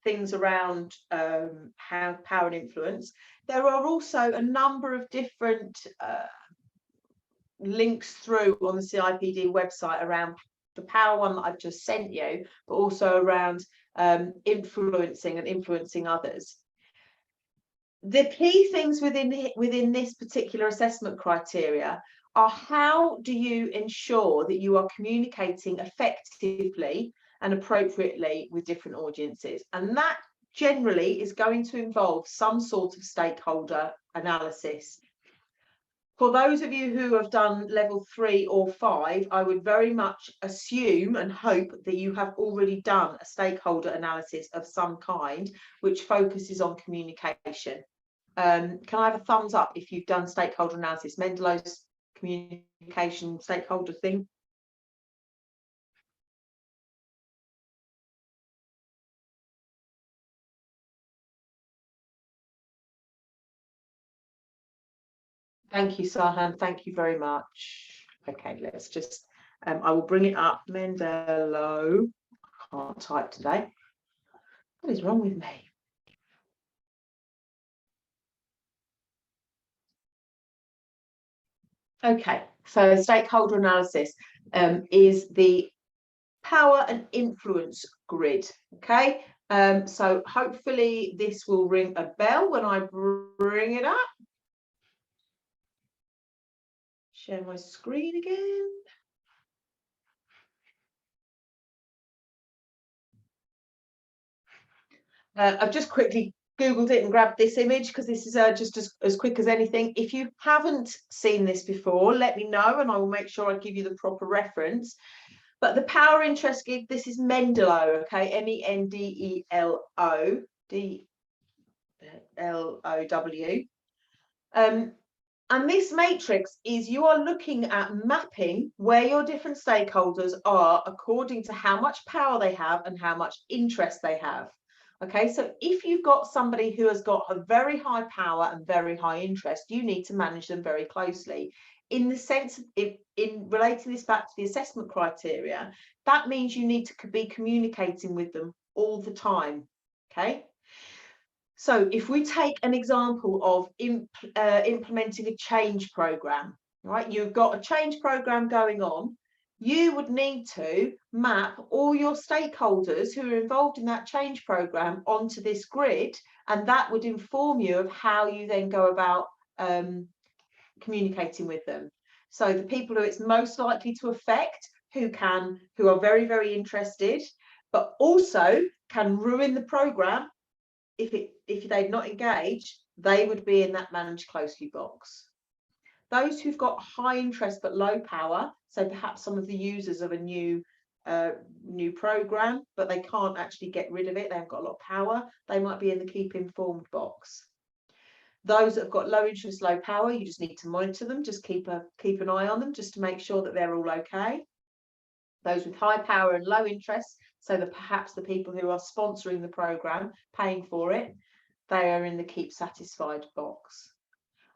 things around how power and influence. There are also a number of different links through on the CIPD website around the power one that I've just sent you, but also around influencing and influencing others. The key things within this particular assessment criteria are how do you ensure that you are communicating effectively and appropriately with different audiences, and that generally is going to involve some sort of stakeholder analysis. For those of you who have done level 3 or 5, I would very much assume and hope that you have already done a stakeholder analysis of some kind, which focuses on communication. Can I have a thumbs up if you've done stakeholder analysis? Mendelow's communication stakeholder thing. Thank you, Sarhan. Thank you very much. Okay, let's just, I will bring it up. Mendello. I can't type today. What is wrong with me? Okay, so stakeholder analysis is the power and influence grid. Okay, so hopefully this will ring a bell when I bring it up. Share my screen again. I've just quickly Googled it and grabbed this image because this is just as quick as anything. If you haven't seen this before, let me know and I will make sure I give you the proper reference. But the power interest grid, this is Mendello, okay, M-E-N-D-E-L-O, D-L-O-W. And this matrix is you are looking at mapping where your different stakeholders are according to how much power they have and how much interest they have. Okay, so if you've got somebody who has got a very high power and very high interest, you need to manage them very closely. In the sense of, in relating this back to the assessment criteria, that means you need to be communicating with them all the time. Okay. So if we take an example of implementing a change program, right? You've got a change program going on. You would need to map all your stakeholders who are involved in that change program onto this grid, and that would inform you of how you then go about communicating with them. So the people who it's most likely to affect, who are very, very interested, but also can ruin the program if they'd not engaged, they would be in that manage closely box. Those who've got high interest but low power, so perhaps some of the users of a new program, but they can't actually get rid of it, they haven't got a lot of power, they might be in the keep informed box. Those that have got low interest, low power, you just need to monitor them, just keep an eye on them just to make sure that they're all okay. Those with high power and low interest, So that perhaps the people who are sponsoring the program, paying for it, they are in the keep satisfied box.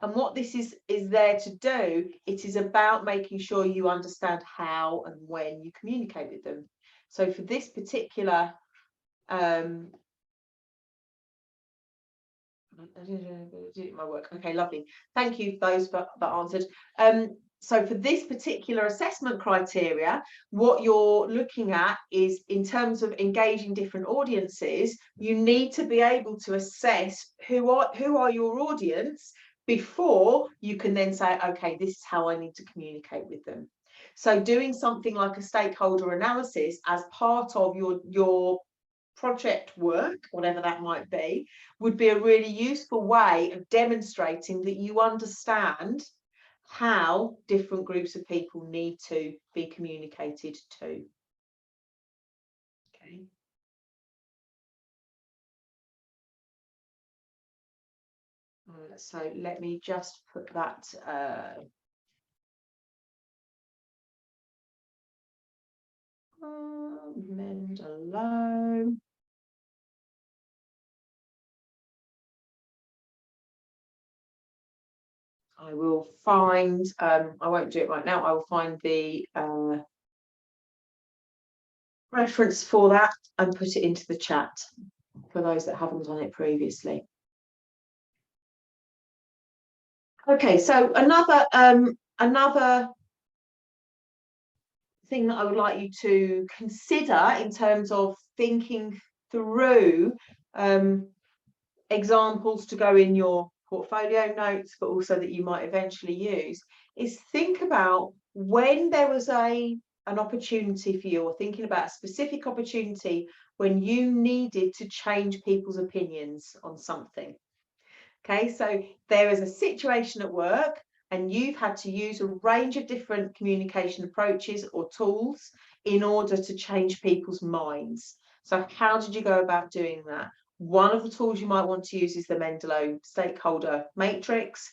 And what this is there to do, it is about making sure you understand how and when you communicate with them. So for this particular my work. Okay, lovely. Thank you for those that answered. So for this particular assessment criteria, what you're looking at is, in terms of engaging different audiences, you need to be able to assess who are your audience before you can then say, okay, this is how I need to communicate with them. So doing something like a stakeholder analysis as part of your project work, whatever that might be, would be a really useful way of demonstrating that you understand how different groups of people need to be communicated to. Okay. So let me just put that Mendeley. I will find, I won't do it right now, I will find the reference for that and put it into the chat for those that haven't done it previously. Okay, so another thing that I would like you to consider in terms of thinking through examples to go in your portfolio notes, but also that you might eventually use, is think about when there was an opportunity for you, or thinking about a specific opportunity when you needed to change people's opinions on something. Okay, so there is a situation at work and you've had to use a range of different communication approaches or tools in order to change people's minds. So how did you go about doing that? One of the tools you might want to use is the Mendeley stakeholder matrix.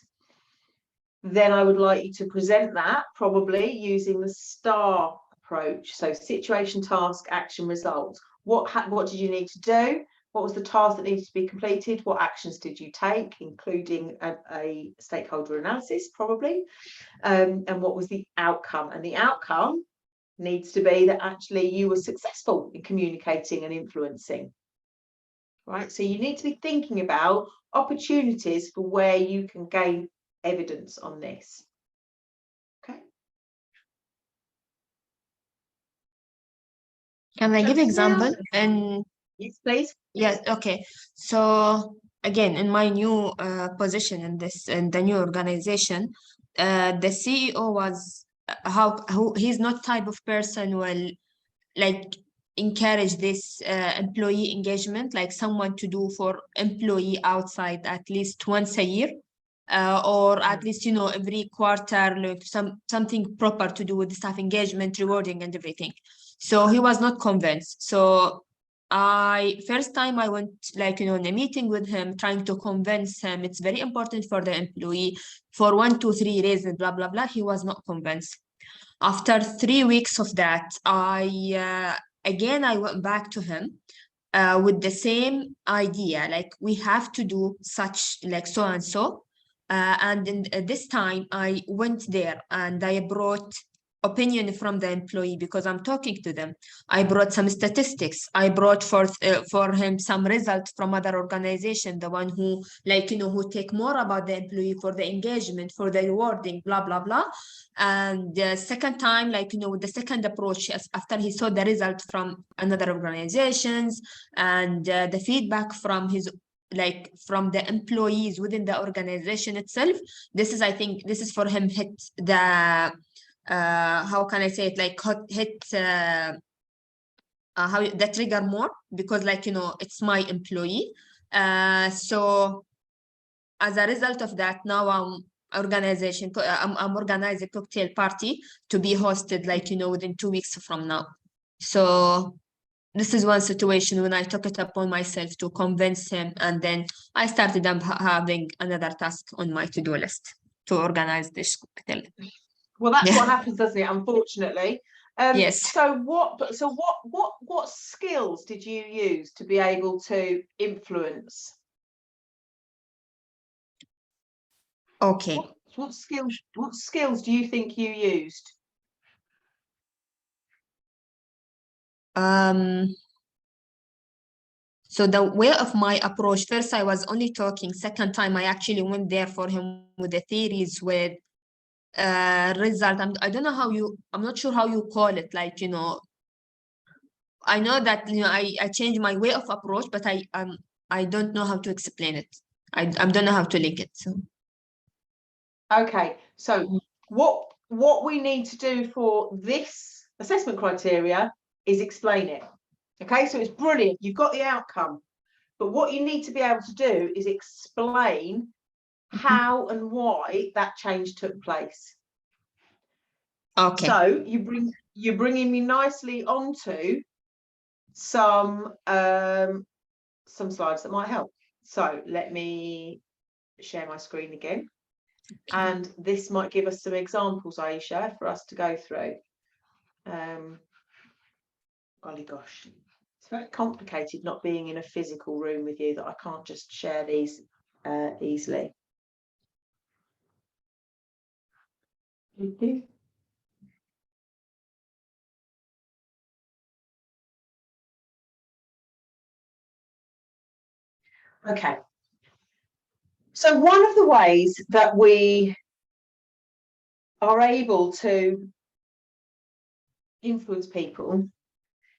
Then I would like you to present that probably using the STAR approach. So situation, task, action, results. What did you need to do? What was the task that needed to be completed? What actions did you take, including a stakeholder analysis, probably? And what was the outcome? And the outcome needs to be that actually you were successful in communicating and influencing. Right? So you need to be thinking about opportunities for where you can gain evidence on this. Okay. Can I give example? And yes, please. yes, okay. So again, in my new position in the new organization, the CEO was he's not type of person who will like encourage this employee engagement, like someone to do for employee outside at least once a year, or at least, you know, every quarter, like something proper to do with staff engagement, rewarding and everything. So he was not convinced. So first time I went, like, you know, in a meeting with him, trying to convince him it's very important for the employee for 1, 2, 3 reasons, blah, blah, blah. He was not convinced. After 3 weeks of that, again, I went back to him with the same idea, like we have to do such, like so and so. And then this time I went there and I brought opinion from the employee because I'm talking to them. I brought some statistics. I brought for him some results from other organization, the one who, like, you know, who take more about the employee for the engagement, for the rewarding, blah, blah, blah. And the second time, like, you know, with the second approach, after he saw the result from another organizations and the feedback from his, like from the employees within the organization itself, this is, I think this is for him hit the how can I say it, like hit how the trigger more, because, like, you know, it's my employee. So as a result of that, now I'm organizing a cocktail party to be hosted, like, you know, within 2 weeks from now. So this is one situation when I took it upon myself to convince him, and then I started having another task on my to-do list to organize this cocktail. Well, that's what happens, doesn't it? Unfortunately, Yes. So what skills did you use to be able to influence? Okay. What skills do you think you used? So the way of my approach, first I was only talking, second time I actually went there for him with the theories, with result. I don't know how I'm not sure how you call it, like, you know, I know that, you know, I changed my way of approach, but I don't know how to explain it. I don't know how to link it. So Okay, so what we need to do for this assessment criteria is explain it. Okay, so it's brilliant, you've got the outcome, but what you need to be able to do is explain how and why that change took place. okay. So you're bringing me nicely onto some slides that might help. So let me share my screen again. And this might give us some examples, Aisha, for us to go through. Golly gosh, it's very complicated not being in a physical room with you, that I can't just share these easily. Okay. So one of the ways that we are able to influence people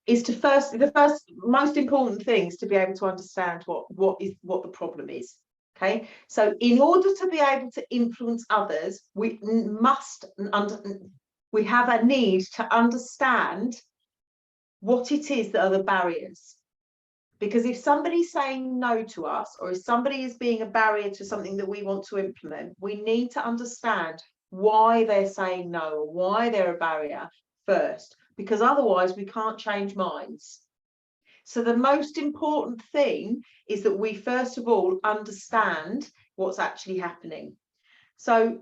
is to the first most important thing is to be able to understand what the problem is. Okay, so in order to be able to influence others, we have a need to understand what it is that are the barriers. Because if somebody's saying no to us, or if somebody is being a barrier to something that we want to implement, we need to understand why they're saying no, or why they're a barrier first, because otherwise we can't change minds. So the most important thing is that we first of all understand what's actually happening. So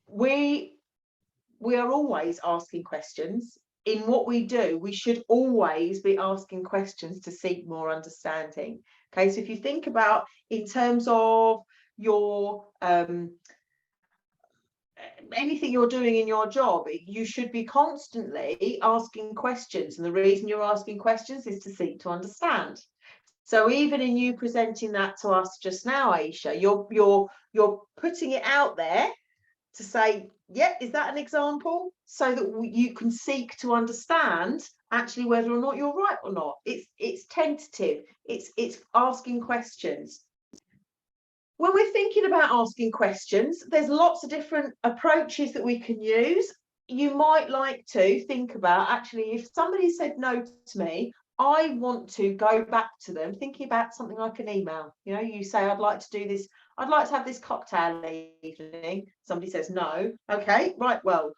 we are always asking questions. In what we do, we should always be asking questions to seek more understanding. Okay, so if you think about in terms of your anything you're doing in your job, you should be constantly asking questions, and the reason you're asking questions is to seek to understand. So even in you presenting that to us just now, Aisha, you're putting it out there to say, yeah, is that an example? So that you can seek to understand actually whether or not you're right or not. It's tentative. It's asking questions. When we're thinking about asking questions, there's lots of different approaches that we can use. You might like to think about, actually, if somebody said no to me, I want to go back to them, thinking about something like an email. You know, you say, I'd like to do this, I'd like to have this cocktail evening. Somebody says no. Okay, right, well,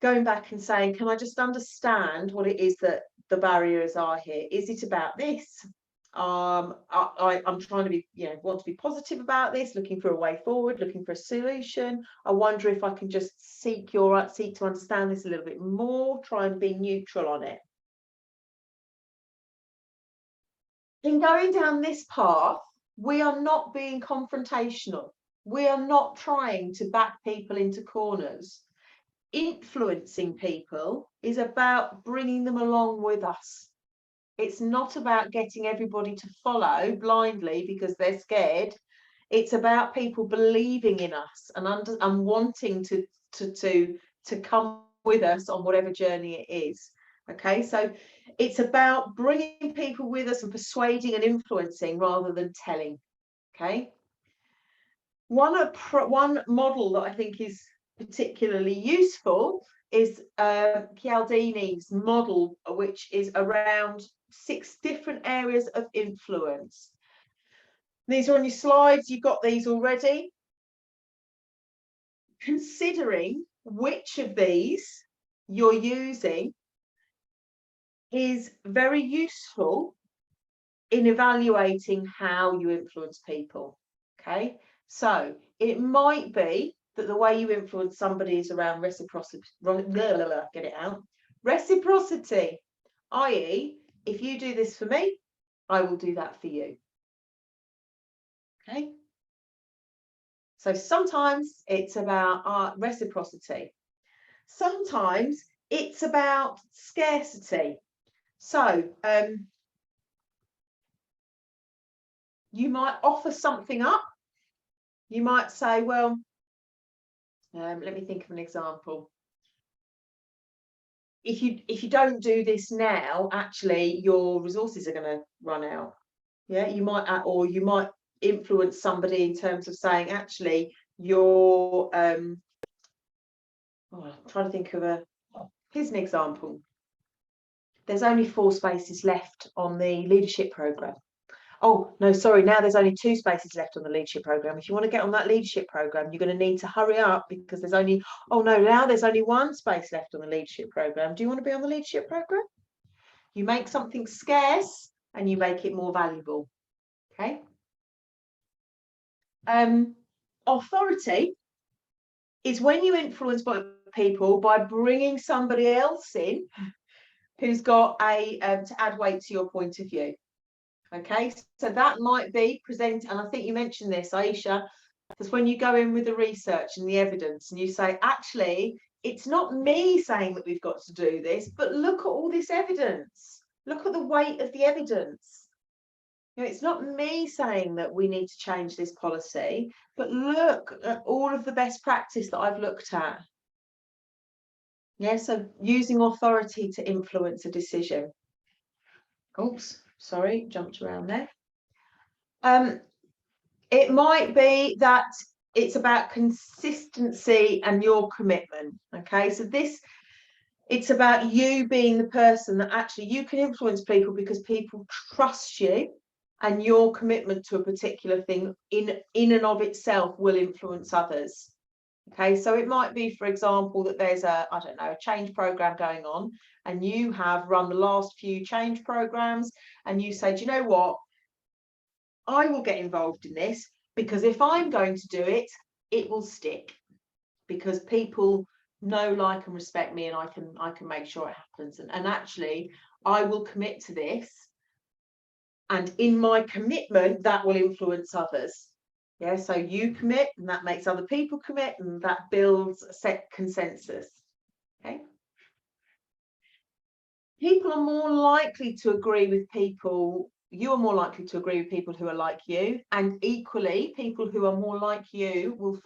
going back and saying, can I just understand what it is that the barriers are here? Is it about this? I'm trying to be, want to be positive about this, looking for a way forward, looking for a solution. I wonder if I can just seek to understand this a little bit more, try and be neutral on it. In going down this path, we are not being confrontational. We are not trying to back people into corners. Influencing people is about bringing them along with us. It's not about getting everybody to follow blindly because they're scared. It's about people believing in us and wanting to come with us on whatever journey it is. Okay, so it's about bringing people with us and persuading and influencing rather than telling. Okay, one model that I think is particularly useful is Cialdini's model, which is around 6 different areas of influence. These are on your slides, you've got these already. Considering which of these you're using is very useful in evaluating how you influence people. Okay, so it might be that the way you influence somebody is around reciprocity, get it out, Reciprocity, i.e., if you do this for me, I will do that for you. Okay. So sometimes it's about reciprocity. Sometimes it's about scarcity. So you might offer something up. You might say, well, let me think of an example. If you don't do this now, actually your resources are going to run out. Yeah, you might, or you might influence somebody in terms of saying, actually, you're I'm trying to think of here's an example. There's only 4 spaces left on the leadership program. Oh, no, sorry, now there's only 2 spaces left on the leadership program. If you want to get on that leadership program, you're going to need to hurry up because there's only, oh no, now there's only 1 space left on the leadership program. Do you want to be on the leadership program? You make something scarce and you make it more valuable. Okay. Authority is when you influence people by bringing somebody else in who's got to add weight to your point of view. Okay, so that might be present, and I think you mentioned this, Aisha, because when you go in with the research and the evidence and you say, actually, it's not me saying that we've got to do this, but look at all this evidence. Look at the weight of the evidence. You know, it's not me saying that we need to change this policy, but look at all of the best practice that I've looked at. Yeah, so using authority to influence a decision. Oops, sorry, jumped around there. It might be that it's about consistency and your commitment. Okay, so it's about you being the person that actually you can influence people because people trust you, and your commitment to a particular thing in and of itself will influence others. Okay, so it might be, for example, that there's a change program going on, and you have run the last few change programs, and you say, do you know what? I will get involved in this because if I'm going to do it, it will stick because people know, like, and respect me, and I can make sure it happens. And actually, I will commit to this, and in my commitment, that will influence others. Yeah, so you commit, and that makes other people commit, and that builds a set consensus. Okay. People are more likely to agree with people. You are more likely to agree with people who are like you, and equally, people who are more like you will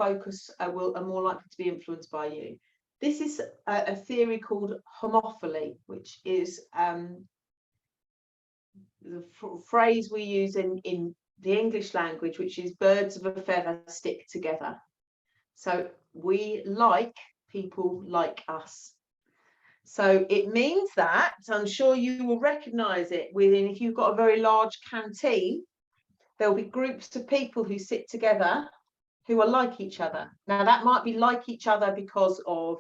are more likely to be influenced by you. This is a theory called homophily, which is the phrase we use in the English language, which is birds of a feather stick together. So we like people like us. So it means that, I'm sure you will recognize it within, if you've got a very large canteen, there'll be groups of people who sit together who are like each other. Now that might be like each other because of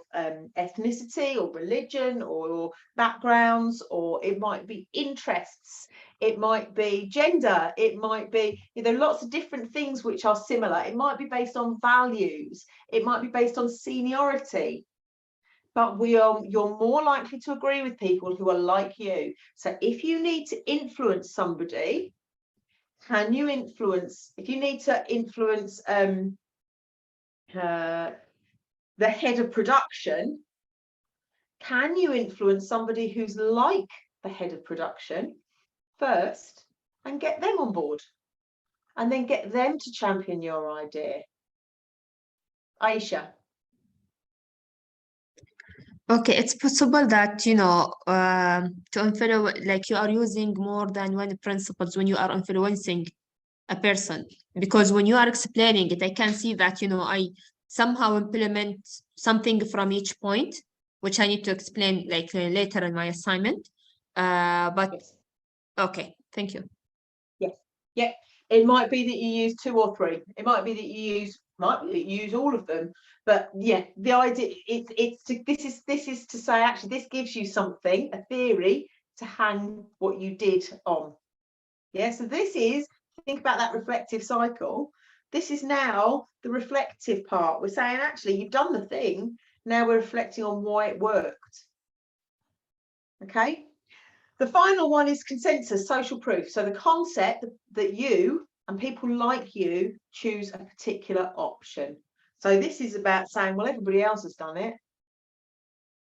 ethnicity or religion or backgrounds, or it might be interests, it might be gender, it might be, there are lots of different things which are similar. It might be based on values, it might be based on seniority, but you're more likely to agree with people who are like you. So if you need to influence somebody, can you influence, if you need to influence the head of production, can you influence somebody who's like the head of production first and get them on board and then get them to champion your idea? Aisha. Okay, it's possible that, you know, to influence, like you are using more than one principles when you are influencing a person, because when you are explaining it, I can see that, you know, I somehow implement something from each point, which I need to explain like later in my assignment. But Yes. okay, thank you. Yes. Yeah. It might be that you use 2 or 3. It might be that you use all of them. But yeah, the idea this is to say, actually, this gives you something, a theory to hang what you did on. Yeah. So this is, think about that reflective cycle. This is now the reflective part. We're saying, actually, you've done the thing. Now we're reflecting on why it worked. Okay. The final one is consensus, social proof. So the concept that you and people like you choose a particular option. So this is about saying, well, everybody else has done it.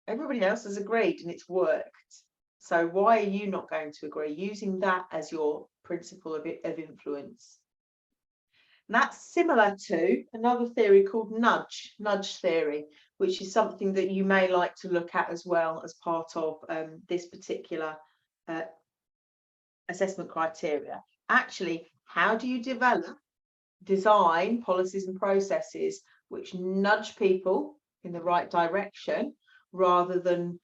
Everybody else has agreed and it's worked. So why are you not going to agree? Using that as your principle of influence. And that's similar to another theory called nudge theory, which is something that you may like to look at as well as part of this particular assessment criteria. Actually, how do you design policies and processes which nudge people in the right direction, rather than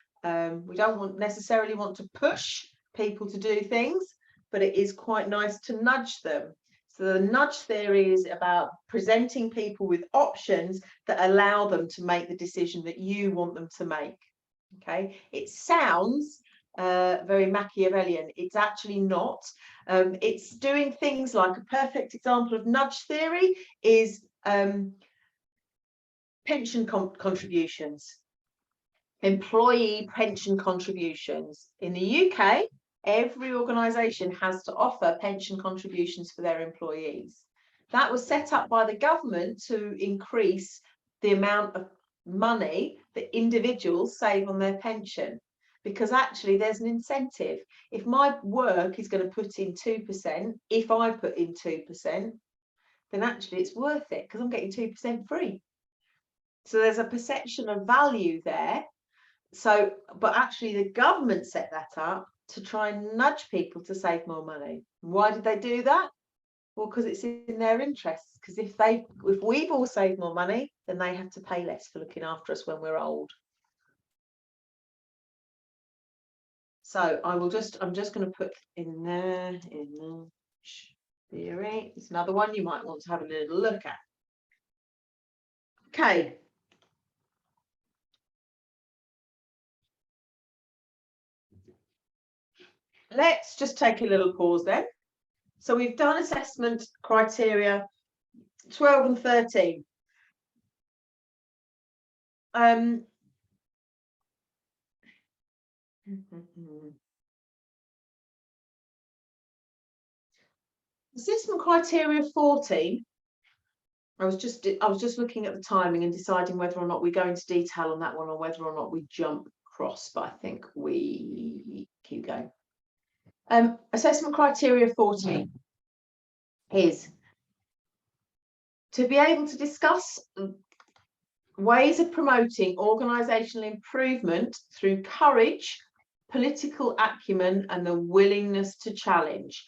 we don't necessarily want to push people to do things, but it is quite nice to nudge them. So the nudge theory is about presenting people with options that allow them to make the decision that you want them to make. Okay, it sounds very Machiavellian. It's actually not. It's doing things like, a perfect example of nudge theory is pension contributions, employee pension contributions. In the UK, every organisation has to offer pension contributions for their employees. That was set up by the government to increase the amount of money that individuals save on their pension, because actually there's an incentive. If my work is going to put in 2%, if I put in 2%, then actually it's worth it because I'm getting 2% free. So there's a perception of value there. So, but actually the government set that up to try and nudge people to save more money. Why did they do that? Well, because it's in their interests. Because if we've all saved more money, then they have to pay less for looking after us when we're old. So I'm just going to put in there, in theory. It's another one you might want to have a little look at. Okay. Let's just take a little pause then. So we've done assessment criteria 12 and 13. Assessment criteria 14. I was just looking at the timing and deciding whether or not we go into detail on that one or whether or not we jump across, but I think we keep going. Assessment criteria 14 is to be able to discuss ways of promoting organisational improvement through courage, political acumen, and the willingness to challenge.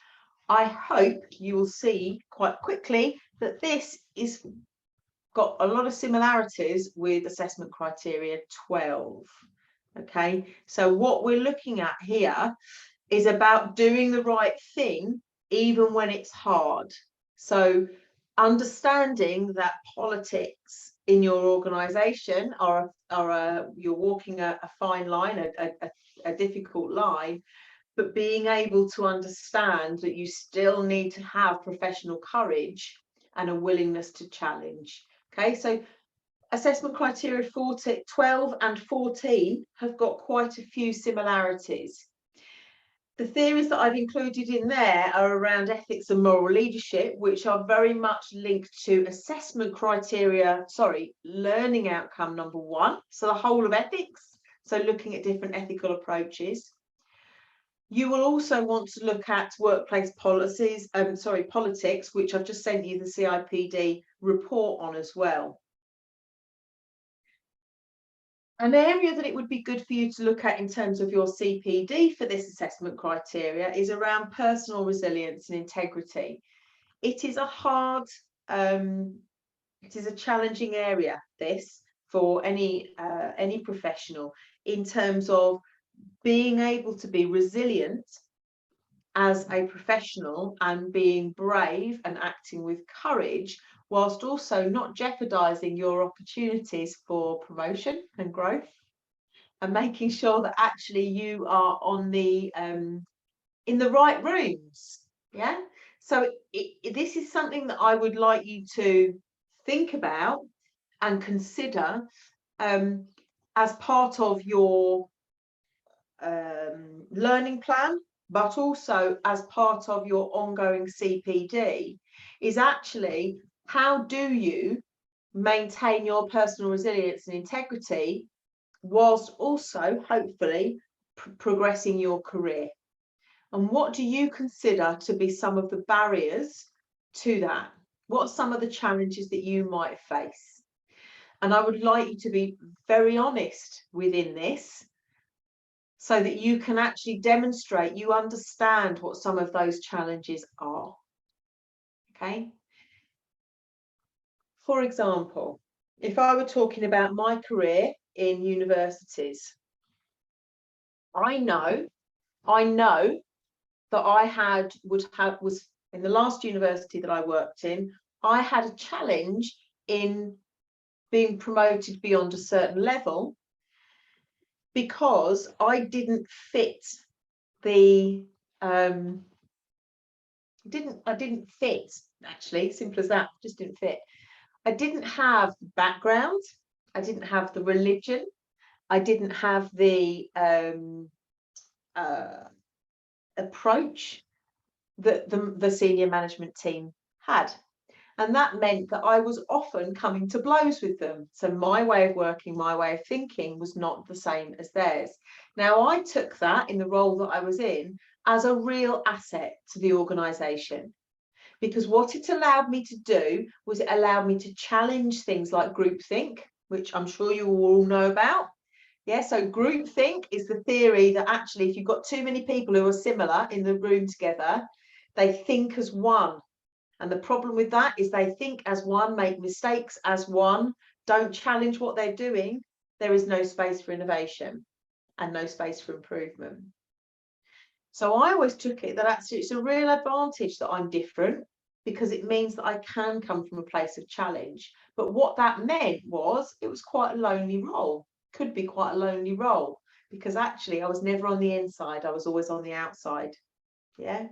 I hope you will see quite quickly that this is got a lot of similarities with assessment criteria 12. Okay, so what we're looking at here is about doing the right thing even when it's hard. So understanding that politics in your organisation you're walking a fine line, a difficult line, but being able to understand that you still need to have professional courage and a willingness to challenge. Okay, so assessment criteria 12 and 14 have got quite a few similarities. The theories that I've included in there are around ethics and moral leadership, which are very much linked to assessment criteria, learning outcome number 1. So the whole of ethics, so looking at different ethical approaches. You will also want to look at workplace policies, politics, which I've just sent you the CIPD report on as well. An area that it would be good for you to look at in terms of your CPD for this assessment criteria is around personal resilience and integrity. It is a challenging area, this, for any professional, in terms of being able to be resilient as a professional and being brave and acting with courage, whilst also not jeopardizing your opportunities for promotion and growth, and making sure that actually you are on the in the right rooms. Yeah, so this is something that I would like you to think about and consider as part of your learning plan, but also as part of your ongoing CPD, is actually how do you maintain your personal resilience and integrity whilst also hopefully progressing your career. And what do you consider to be some of the barriers to that? What are some of the challenges that you might face? And I would like you to be very honest within this so that you can actually demonstrate you understand what some of those challenges are. Okay. For example, if I were talking about my career in universities, I know that I was in the last university that I worked in, I had a challenge in being promoted beyond a certain level because I didn't fit the I didn't fit, actually, simple as that, just didn't fit. I didn't have the background, I didn't have the religion, I didn't have the approach that the senior management team had. And that meant that I was often coming to blows with them. So my way of working, my way of thinking was not the same as theirs. Now, I took that in the role that I was in as a real asset to the organisation, because what it allowed me to do was it allowed me to challenge things like groupthink, which I'm sure you all know about. Yeah, so groupthink is the theory that actually if you've got too many people who are similar in the room together, they think as one. And the problem with that is they think as one, make mistakes as one, don't challenge what they're doing. There is no space for innovation and no space for improvement. So I always took it that actually it's a real advantage that I'm different, because it means that I can come from a place of challenge. But what that meant was it was quite a lonely role, could be quite a lonely role, because actually I was never on the inside, I was always on the outside. Yeah.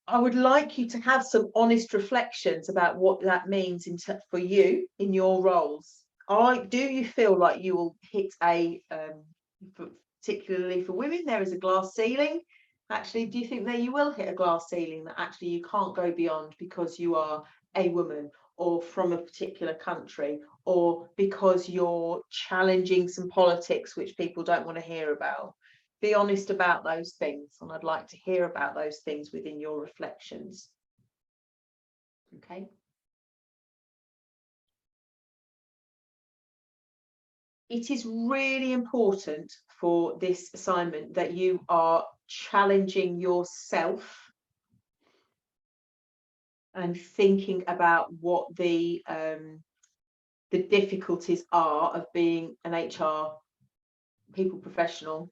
I would like you to have some honest reflections about what that means for you in your roles. Do you feel like you will hit particularly for women, there is a glass ceiling? Actually, do you think that you will hit a glass ceiling that actually you can't go beyond because you are a woman or from a particular country, or because you're challenging some politics which people don't want to hear about? Be honest about those things, and I'd like to hear about those things within your reflections. Okay. It is really important for this assignment that you are challenging yourself and thinking about what the difficulties are of being an HR people professional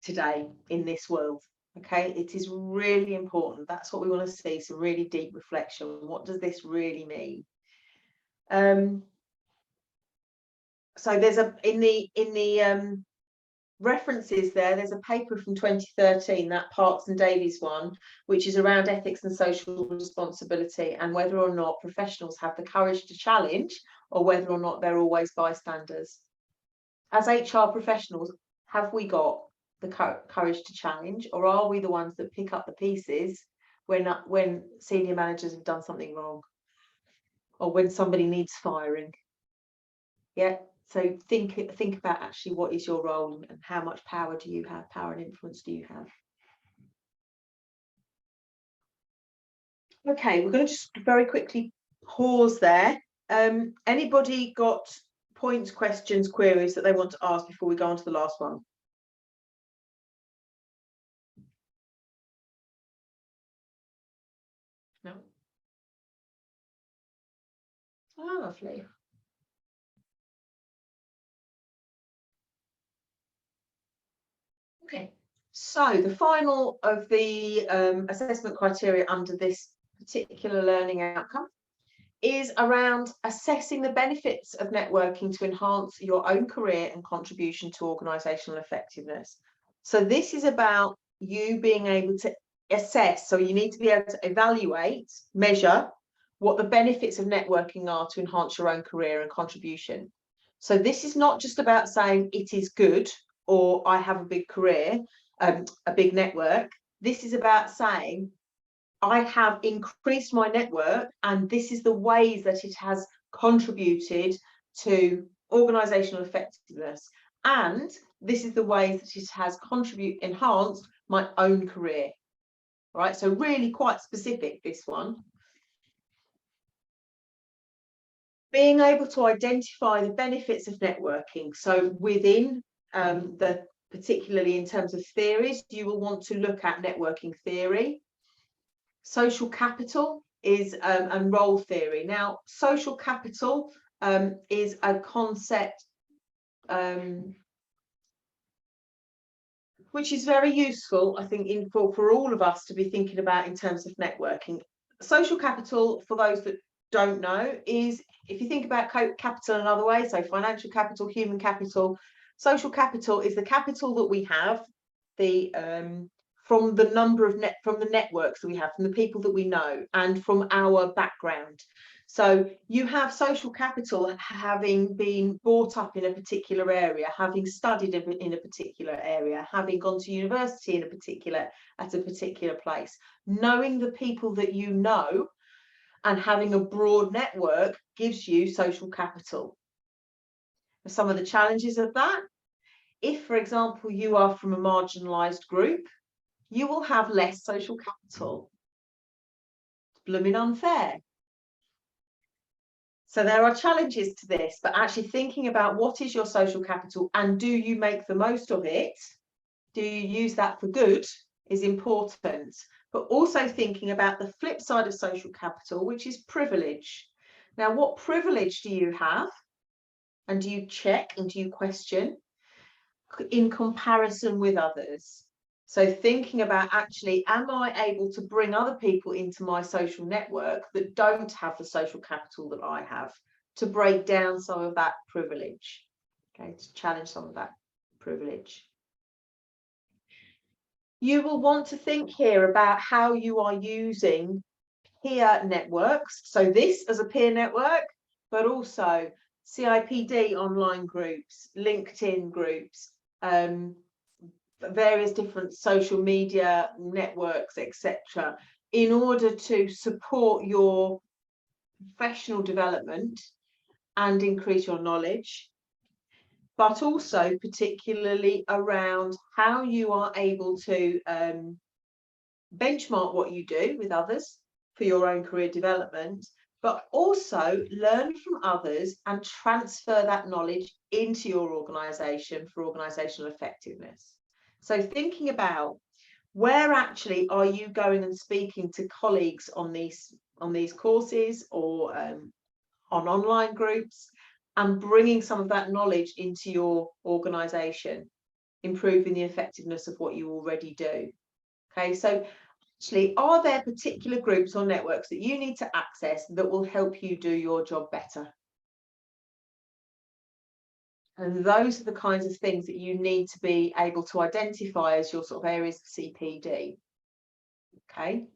today in this world. Okay, it is really important. That's what we want to see, some really deep reflection. What does this really mean? So there's in the references there's a paper from 2013, that Parks and Davies one, which is around ethics and social responsibility and whether or not professionals have the courage to challenge or whether or not they're always bystanders. As HR professionals, have we got the courage to challenge, or are we the ones that pick up the pieces when senior managers have done something wrong or when somebody needs firing? Yeah. So think about actually what is your role and how much power do you have, power and influence do you have? Okay, we're going to just very quickly pause there. Anybody got points, questions, queries that they want to ask before we go on to the last one? No? Oh, lovely. Okay, so the final of the assessment criteria under this particular learning outcome is around assessing the benefits of networking to enhance your own career and contribution to organisational effectiveness. So this is about you being able to assess, so you need to be able to evaluate, measure what the benefits of networking are to enhance your own career and contribution. So this is not just about saying it is good or I have a big career, a big network. This is about saying, I have increased my network, and this is the ways that it has contributed to organizational effectiveness. And this is the ways that it has enhanced my own career. Right, so really quite specific, this one. Being able to identify the benefits of networking. So within particularly in terms of theories, you will want to look at networking theory. Social capital is and role theory. Now, social capital is a concept which is very useful, I think, for all of us to be thinking about in terms of networking. Social capital, for those that don't know, is, if you think about capital another way, so financial capital, human capital, social capital is the capital that we have, from the number of from the networks that we have, from the people that we know, and from our background. So you have social capital having been brought up in a particular area, having studied in a particular area, having gone to university at a particular place, knowing the people that you know, and having a broad network gives you social capital. Some of the challenges of that: if, for example, you are from a marginalised group, you will have less social capital. It's blooming unfair. So there are challenges to this, but actually thinking about what is your social capital and do you make the most of it? Do you use that for good is important, but also thinking about the flip side of social capital, which is privilege. Now, what privilege do you have? And do you check and do you question in comparison with others? So thinking about, actually, am I able to bring other people into my social network that don't have the social capital that I have, to break down some of that privilege, okay, to challenge some of that privilege. You will want to think here about how you are using peer networks. So this as a peer network, but also CIPD online groups, LinkedIn groups, various different social media networks, etc., in order to support your professional development and increase your knowledge, but also particularly around how you are able to benchmark what you do with others for your own career development, but also learn from others and transfer that knowledge into your organisation for organisational effectiveness. So thinking about, where actually are you going and speaking to colleagues on these courses or on online groups, and bringing some of that knowledge into your organisation, improving the effectiveness of what you already do. Okay, so actually, are there particular groups or networks that you need to access that will help you do your job better? And those are the kinds of things that you need to be able to identify as your sort of areas of CPD. Okay.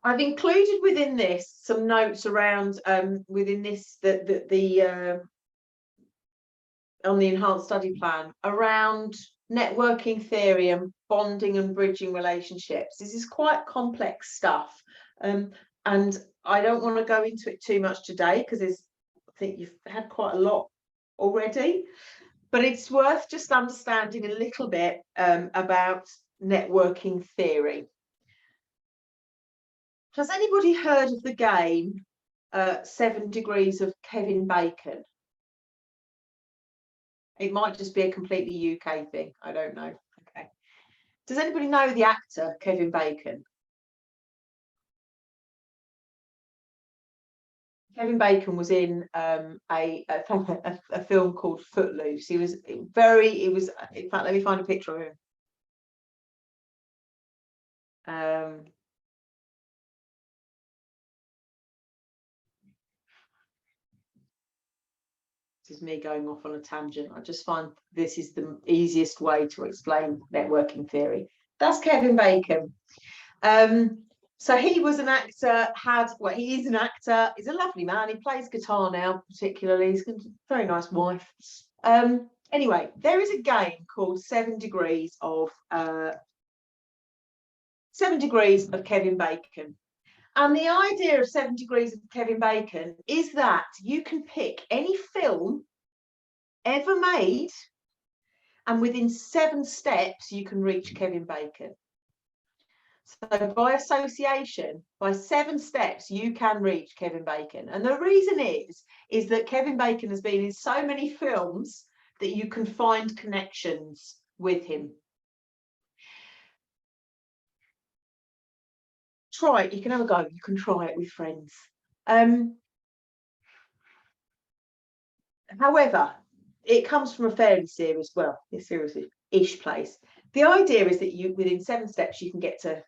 I've included within this some notes around within this on the enhanced study plan around networking theory and bonding and bridging relationships. This is quite complex stuff, and I don't want to go into it too much today because I think you've had quite a lot already, but it's worth just understanding a little bit about networking theory. Has anybody heard of the game 7 Degrees of Kevin Bacon? It might just be a completely UK thing. I don't know. Okay. Does anybody know the actor Kevin Bacon? Kevin Bacon was in a film called Footloose. He was in fact, let me find a picture of him. This is me going off on a tangent. I just find this is the easiest way to explain networking theory. That's Kevin Bacon. So he was an actor, he is an actor, he's a lovely man, he plays guitar now particularly, he's got a very nice wife. Anyway, there is a game called 7 Degrees of Kevin Bacon. And the idea of 7 Degrees of Kevin Bacon is that you can pick any film ever made, and within 7 steps, you can reach Kevin Bacon. So by association, by 7 steps, you can reach Kevin Bacon. And the reason is that Kevin Bacon has been in so many films that you can find connections with him. Try it. You can have a go. You can try it with friends. However, it comes from a fairly serious, well, it's seriously-ish place. The idea is that you, within 7 steps, you can get to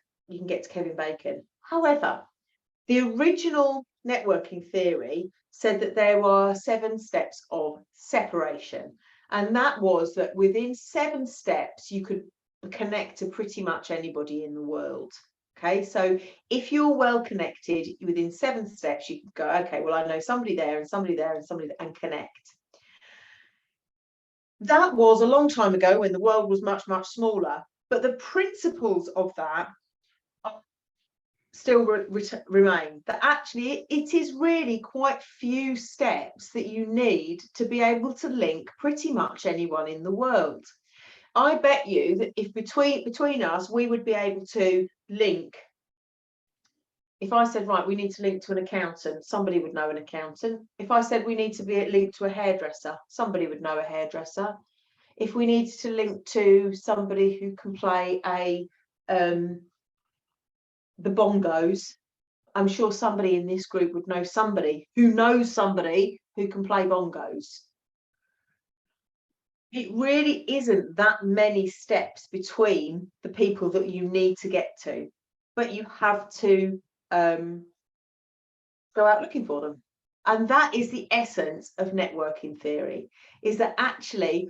Kevin Bacon. However, the original networking theory said that there were 7 steps of separation, and that was that within 7 steps you could connect to pretty much anybody in the world. Okay, so if you're well connected, within 7 steps you can go, okay, well, I know somebody there and somebody there and somebody there, and connect. That was a long time ago when the world was much, much smaller, but the principles of that still remain. That actually it is really quite few steps that you need to be able to link pretty much anyone in the world. I bet you that if between us, we would be able to link. If I said, right, we need to link to an accountant, somebody would know an accountant. If I said we need to be linked to a hairdresser, somebody would know a hairdresser. If we needed to link to somebody who can play the bongos, I'm sure somebody in this group would know somebody who knows somebody who can play bongos. It really isn't that many steps between the people that you need to get to, but you have to go out looking for them. And that is the essence of networking theory, is that actually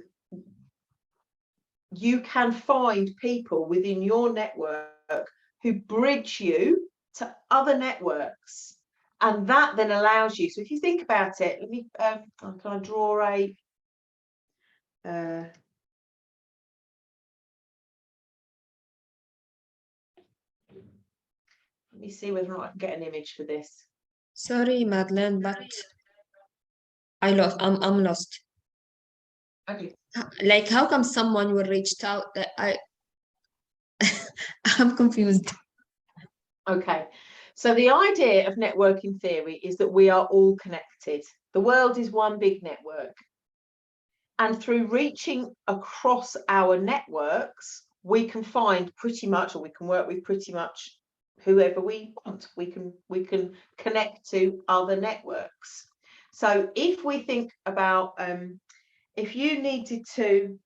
you can find people within your network who bridge you to other networks, and that then allows you. So if you think about it, let me can I draw a let me see whether or not I can get an image for this. Sorry, Madeleine, but I'm lost. Okay. Like, how come someone will reach out? I'm confused. Okay, so the idea of networking theory is that we are all connected. The world is one big network. And through reaching across our networks, we can find pretty much, or we can work with pretty much whoever we want. We can connect to other networks. So if we think about, if you needed to,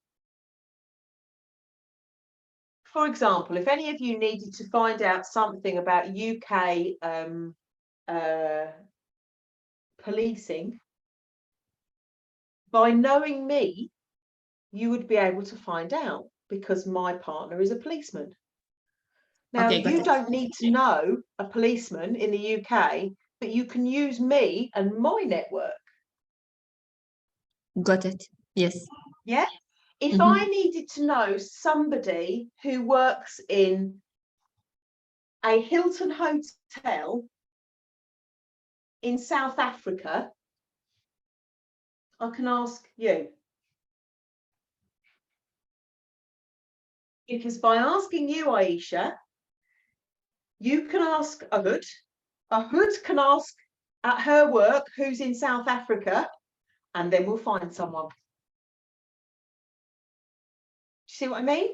for example, if any of you needed to find out something about UK policing, by knowing me, you would be able to find out, because my partner is a policeman. Now, Okay, got you it. don't need to know a policeman in the UK, but you can use me and my network. Got it. Yes. Yeah. If I needed to know somebody who works in a Hilton hotel in South Africa, I can ask you. Because by asking you, Aisha, you can ask Ahud. Ahud can ask at her work who's in South Africa, and then we'll find someone. See what I mean?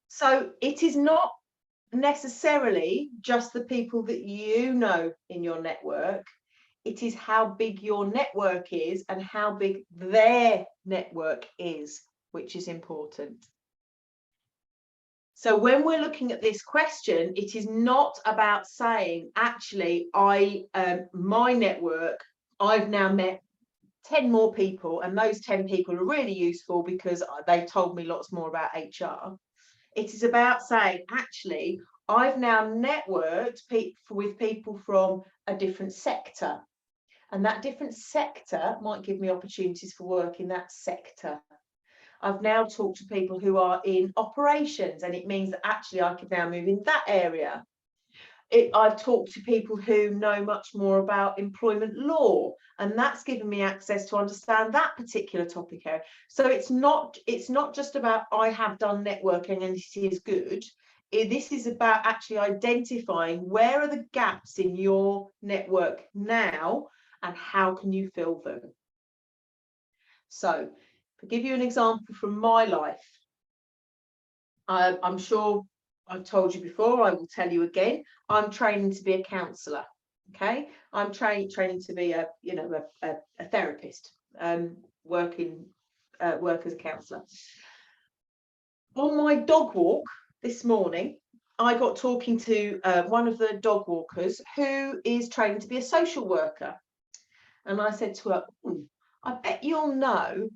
So it is not necessarily just the people that you know in your network. It is how big your network is and how big their network is, which is important. So when we're looking at this question, it is not about saying, actually, my network, I've now met 10 more people, and those 10 people are really useful because they've told me lots more about HR. It is about saying, actually, I've now networked with people from a different sector. And that different sector might give me opportunities for work in that sector. I've now talked to people who are in operations, and it means that actually I could now move in that area. I've talked to people who know much more about employment law, and that's given me access to understand that particular topic area. So it's not just about I have done networking and it is good. This is about actually identifying where are the gaps in your network now and how can you fill them. So to give you an example from my life, I'm sure I've told you before, I will tell you again, I'm training to be a counsellor. Okay, I'm training to be a therapist, work as a counsellor. On my dog walk this morning, I got talking to one of the dog walkers who is training to be a social worker, and I said to her, I bet you'll know,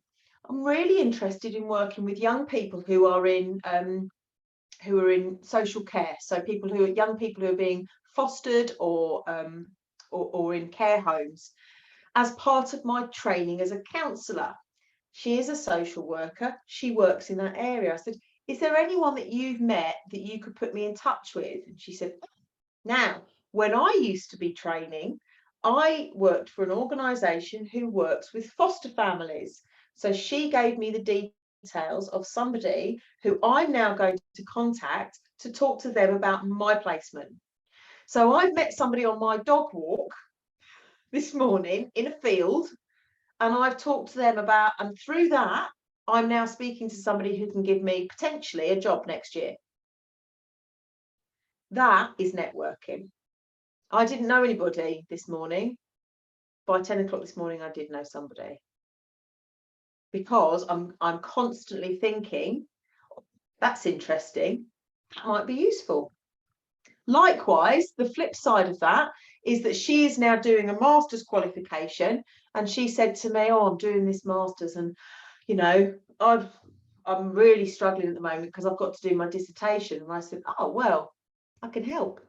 I'm really interested in working with young people who are in social care, so young people who are being fostered or in care homes, as part of my training as a counsellor. She is a social worker, she works in that area. I said, is there anyone that you've met that you could put me in touch with? And she said, now, when I used to be training, I worked for an organisation who works with foster families. So she gave me the details of somebody who I'm now going to contact to talk to them about my placement. So I've met somebody on my dog walk this morning in a field, and I've talked to them about, and through that, I'm now speaking to somebody who can give me potentially a job next year. That is networking. I didn't know anybody this morning. By 10 o'clock this morning, I did know somebody. Because I'm constantly thinking, that's interesting, that might be useful. Likewise, the flip side of that is that she is now doing a master's qualification, and she said to me, oh, I'm doing this master's, and I'm really struggling at the moment because I've got to do my dissertation. And I said, oh, well, I can help,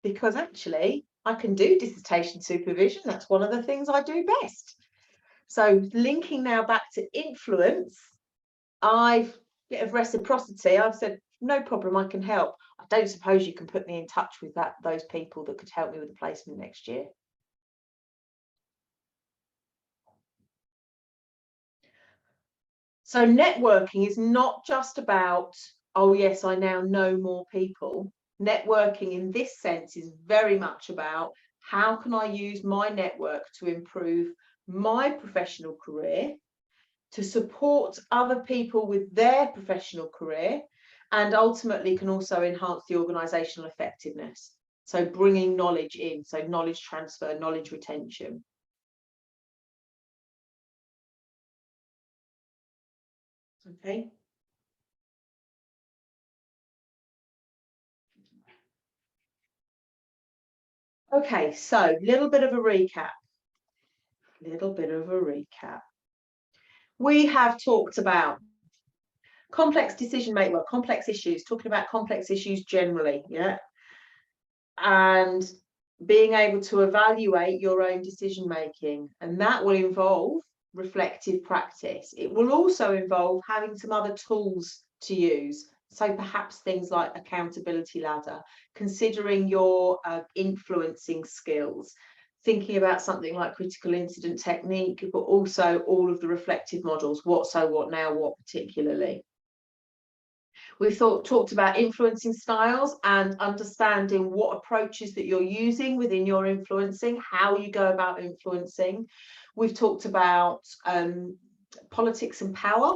because actually I can do dissertation supervision. That's one of the things I do best. So linking now back to influence, I've bit of reciprocity. I've said, no problem, I can help. I don't suppose you can put me in touch with those people that could help me with the placement next year. So networking is not just about, oh yes, I now know more people. Networking in this sense is very much about how can I use my network to improve my professional career, to support other people with their professional career, and ultimately can also enhance the organisational effectiveness. So bringing knowledge in, so knowledge transfer, knowledge retention. Okay. Okay, so little bit of a recap. We have talked about complex decision making, well, complex issues, talking about complex issues generally, yeah, and being able to evaluate your own decision making, and that will involve reflective practice. It will also involve having some other tools to use, so perhaps things like accountability ladder, considering your influencing skills, thinking about something like critical incident technique, but also all of the reflective models, what, so, what, now, what particularly. We've talked about influencing styles and understanding what approaches that you're using within your influencing, how you go about influencing. We've talked about politics and power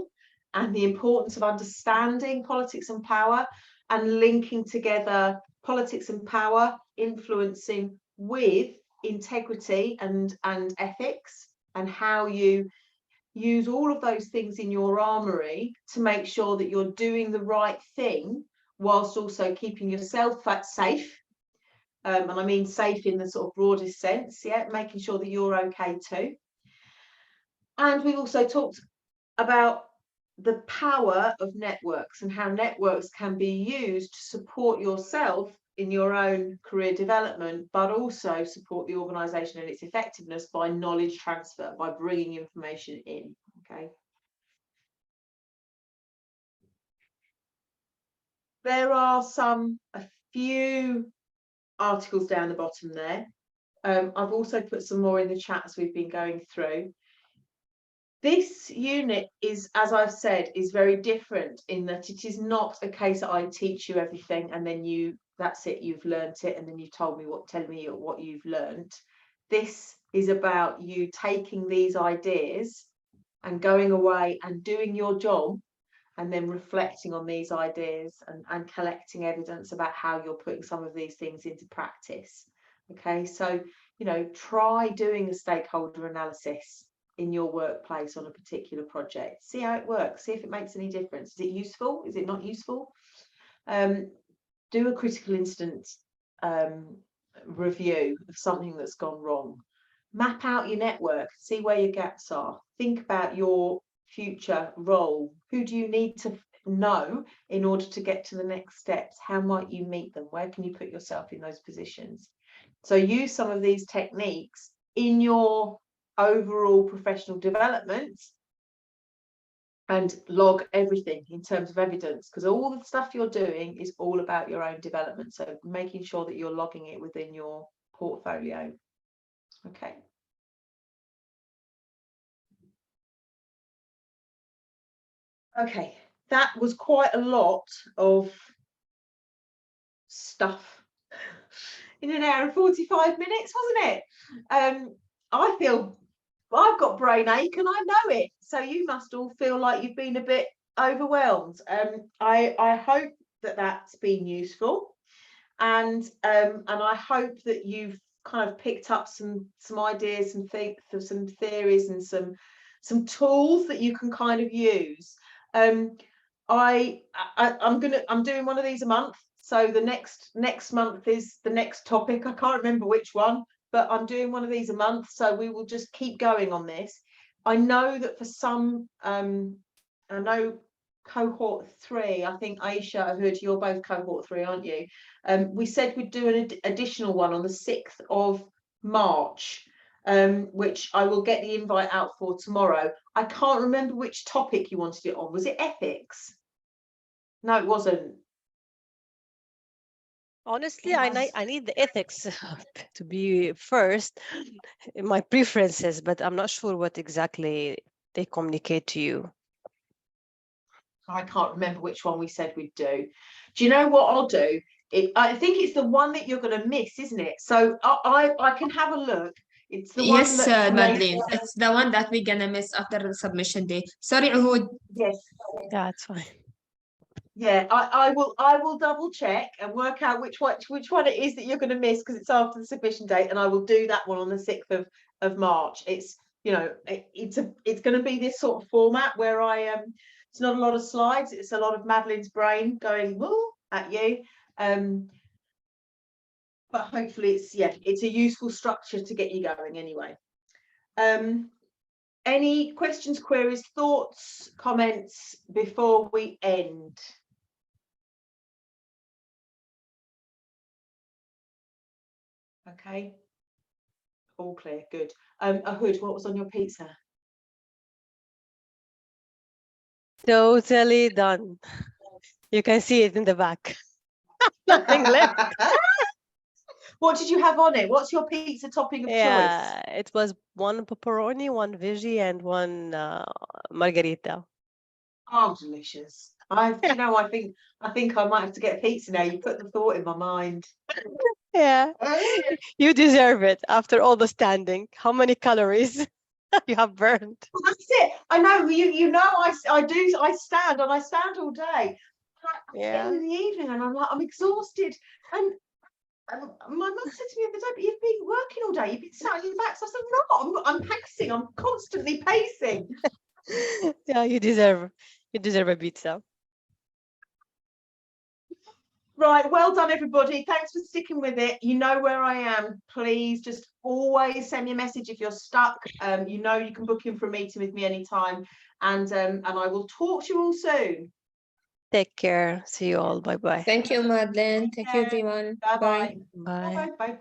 and the importance of understanding politics and power and linking together politics and power, influencing with integrity and ethics, and how you use all of those things in your armory to make sure that you're doing the right thing whilst also keeping yourself safe. And I mean safe in the sort of broadest sense, yeah, making sure that you're okay too. And we've also talked about the power of networks and how networks can be used to support yourself in your own career development, but also support the organisation and its effectiveness by knowledge transfer, by bringing information in. Okay. There are a few articles down the bottom there. I've also put some more in the chat as we've been going through. This unit is, as I've said, is very different in that it is not a case that I teach you everything and then that's it, you've learnt it, and then you've tell me what you've learnt. This is about you taking these ideas and going away and doing your job, and then reflecting on these ideas and collecting evidence about how you're putting some of these things into practice. Okay, so, you know, try doing a stakeholder analysis in your workplace on a particular project. See how it works, see if it makes any difference. Is it useful? Is it not useful? Do a critical incident review of something that's gone wrong. Map out your network, see where your gaps are. Think about your future role. Who do you need to know in order to get to the next steps? How might you meet them? Where can you put yourself in those positions? So use some of these techniques in your overall professional development and log everything in terms of evidence, because all the stuff you're doing is all about your own development. So making sure that you're logging it within your portfolio. Okay. Okay, that was quite a lot of stuff in an hour and 45 minutes, wasn't it? I feel I've got brain ache and I know it. So you must all feel like you've been a bit overwhelmed. I hope that that's been useful, and I hope that you've kind of picked up some ideas and some theories and some tools that you can kind of use. I'm doing one of these a month. So the next month is the next topic. I can't remember which one, but I'm doing one of these a month. So we will just keep going on this. I know that for some, I know cohort 3, I think Aisha, I heard you're both cohort 3, aren't you? We said we'd do an additional one on the 6th of March. Which I will get the invite out for tomorrow. I can't remember which topic you wanted it on. Was it ethics? No, it wasn't. Honestly, I need the ethics to be first in my preferences, but I'm not sure what exactly they communicate to you. I can't remember which one we said we'd do. Do you know what I'll do? I think it's the one that you're going to miss, isn't it? So I can have a look. It's the one Yes, that Madeleine, it's the one that we're gonna miss after the submission day. Sorry, Uhud. yes. Yeah, it's fine. Yeah, I will double check and work out which one it is that you're going to miss, because it's after the submission date, and I will do that one on the 6th of March. It's, you know, it's going to be this sort of format where it's not a lot of slides, it's a lot of Madeleine's brain going woo at you. But hopefully it's a useful structure to get you going anyway. Any questions, queries, thoughts, comments before we end? Okay, all clear, good. Ahud, what was on your pizza? Totally done. You can see it in the back. Nothing left. What did you have on it? What's your pizza topping of choice? Yeah, it was one pepperoni, one veggie, and one margarita. Oh, delicious. You know, I think I might have to get pizza now. You put the thought in my mind. Yeah, you deserve it after all the standing. How many calories you have burned? Well, that's it. I know. You know, I stand all day. Yeah. In the evening, and I'm exhausted. And my mum said to me the other day, "But you've been working all day. You've been sat on your back." So I said, "No, I'm pacing. I'm constantly pacing." Yeah, you deserve a pizza. Right, well done, everybody. Thanks for sticking with it. You know where I am. Please just always send me a message if you're stuck. You know you can book in for a meeting with me anytime, and I will talk to you all soon. Take care. See you all. Bye bye. Thank you, Madeleine. Thank you, everyone. Bye-bye. Bye. Bye-bye. Bye.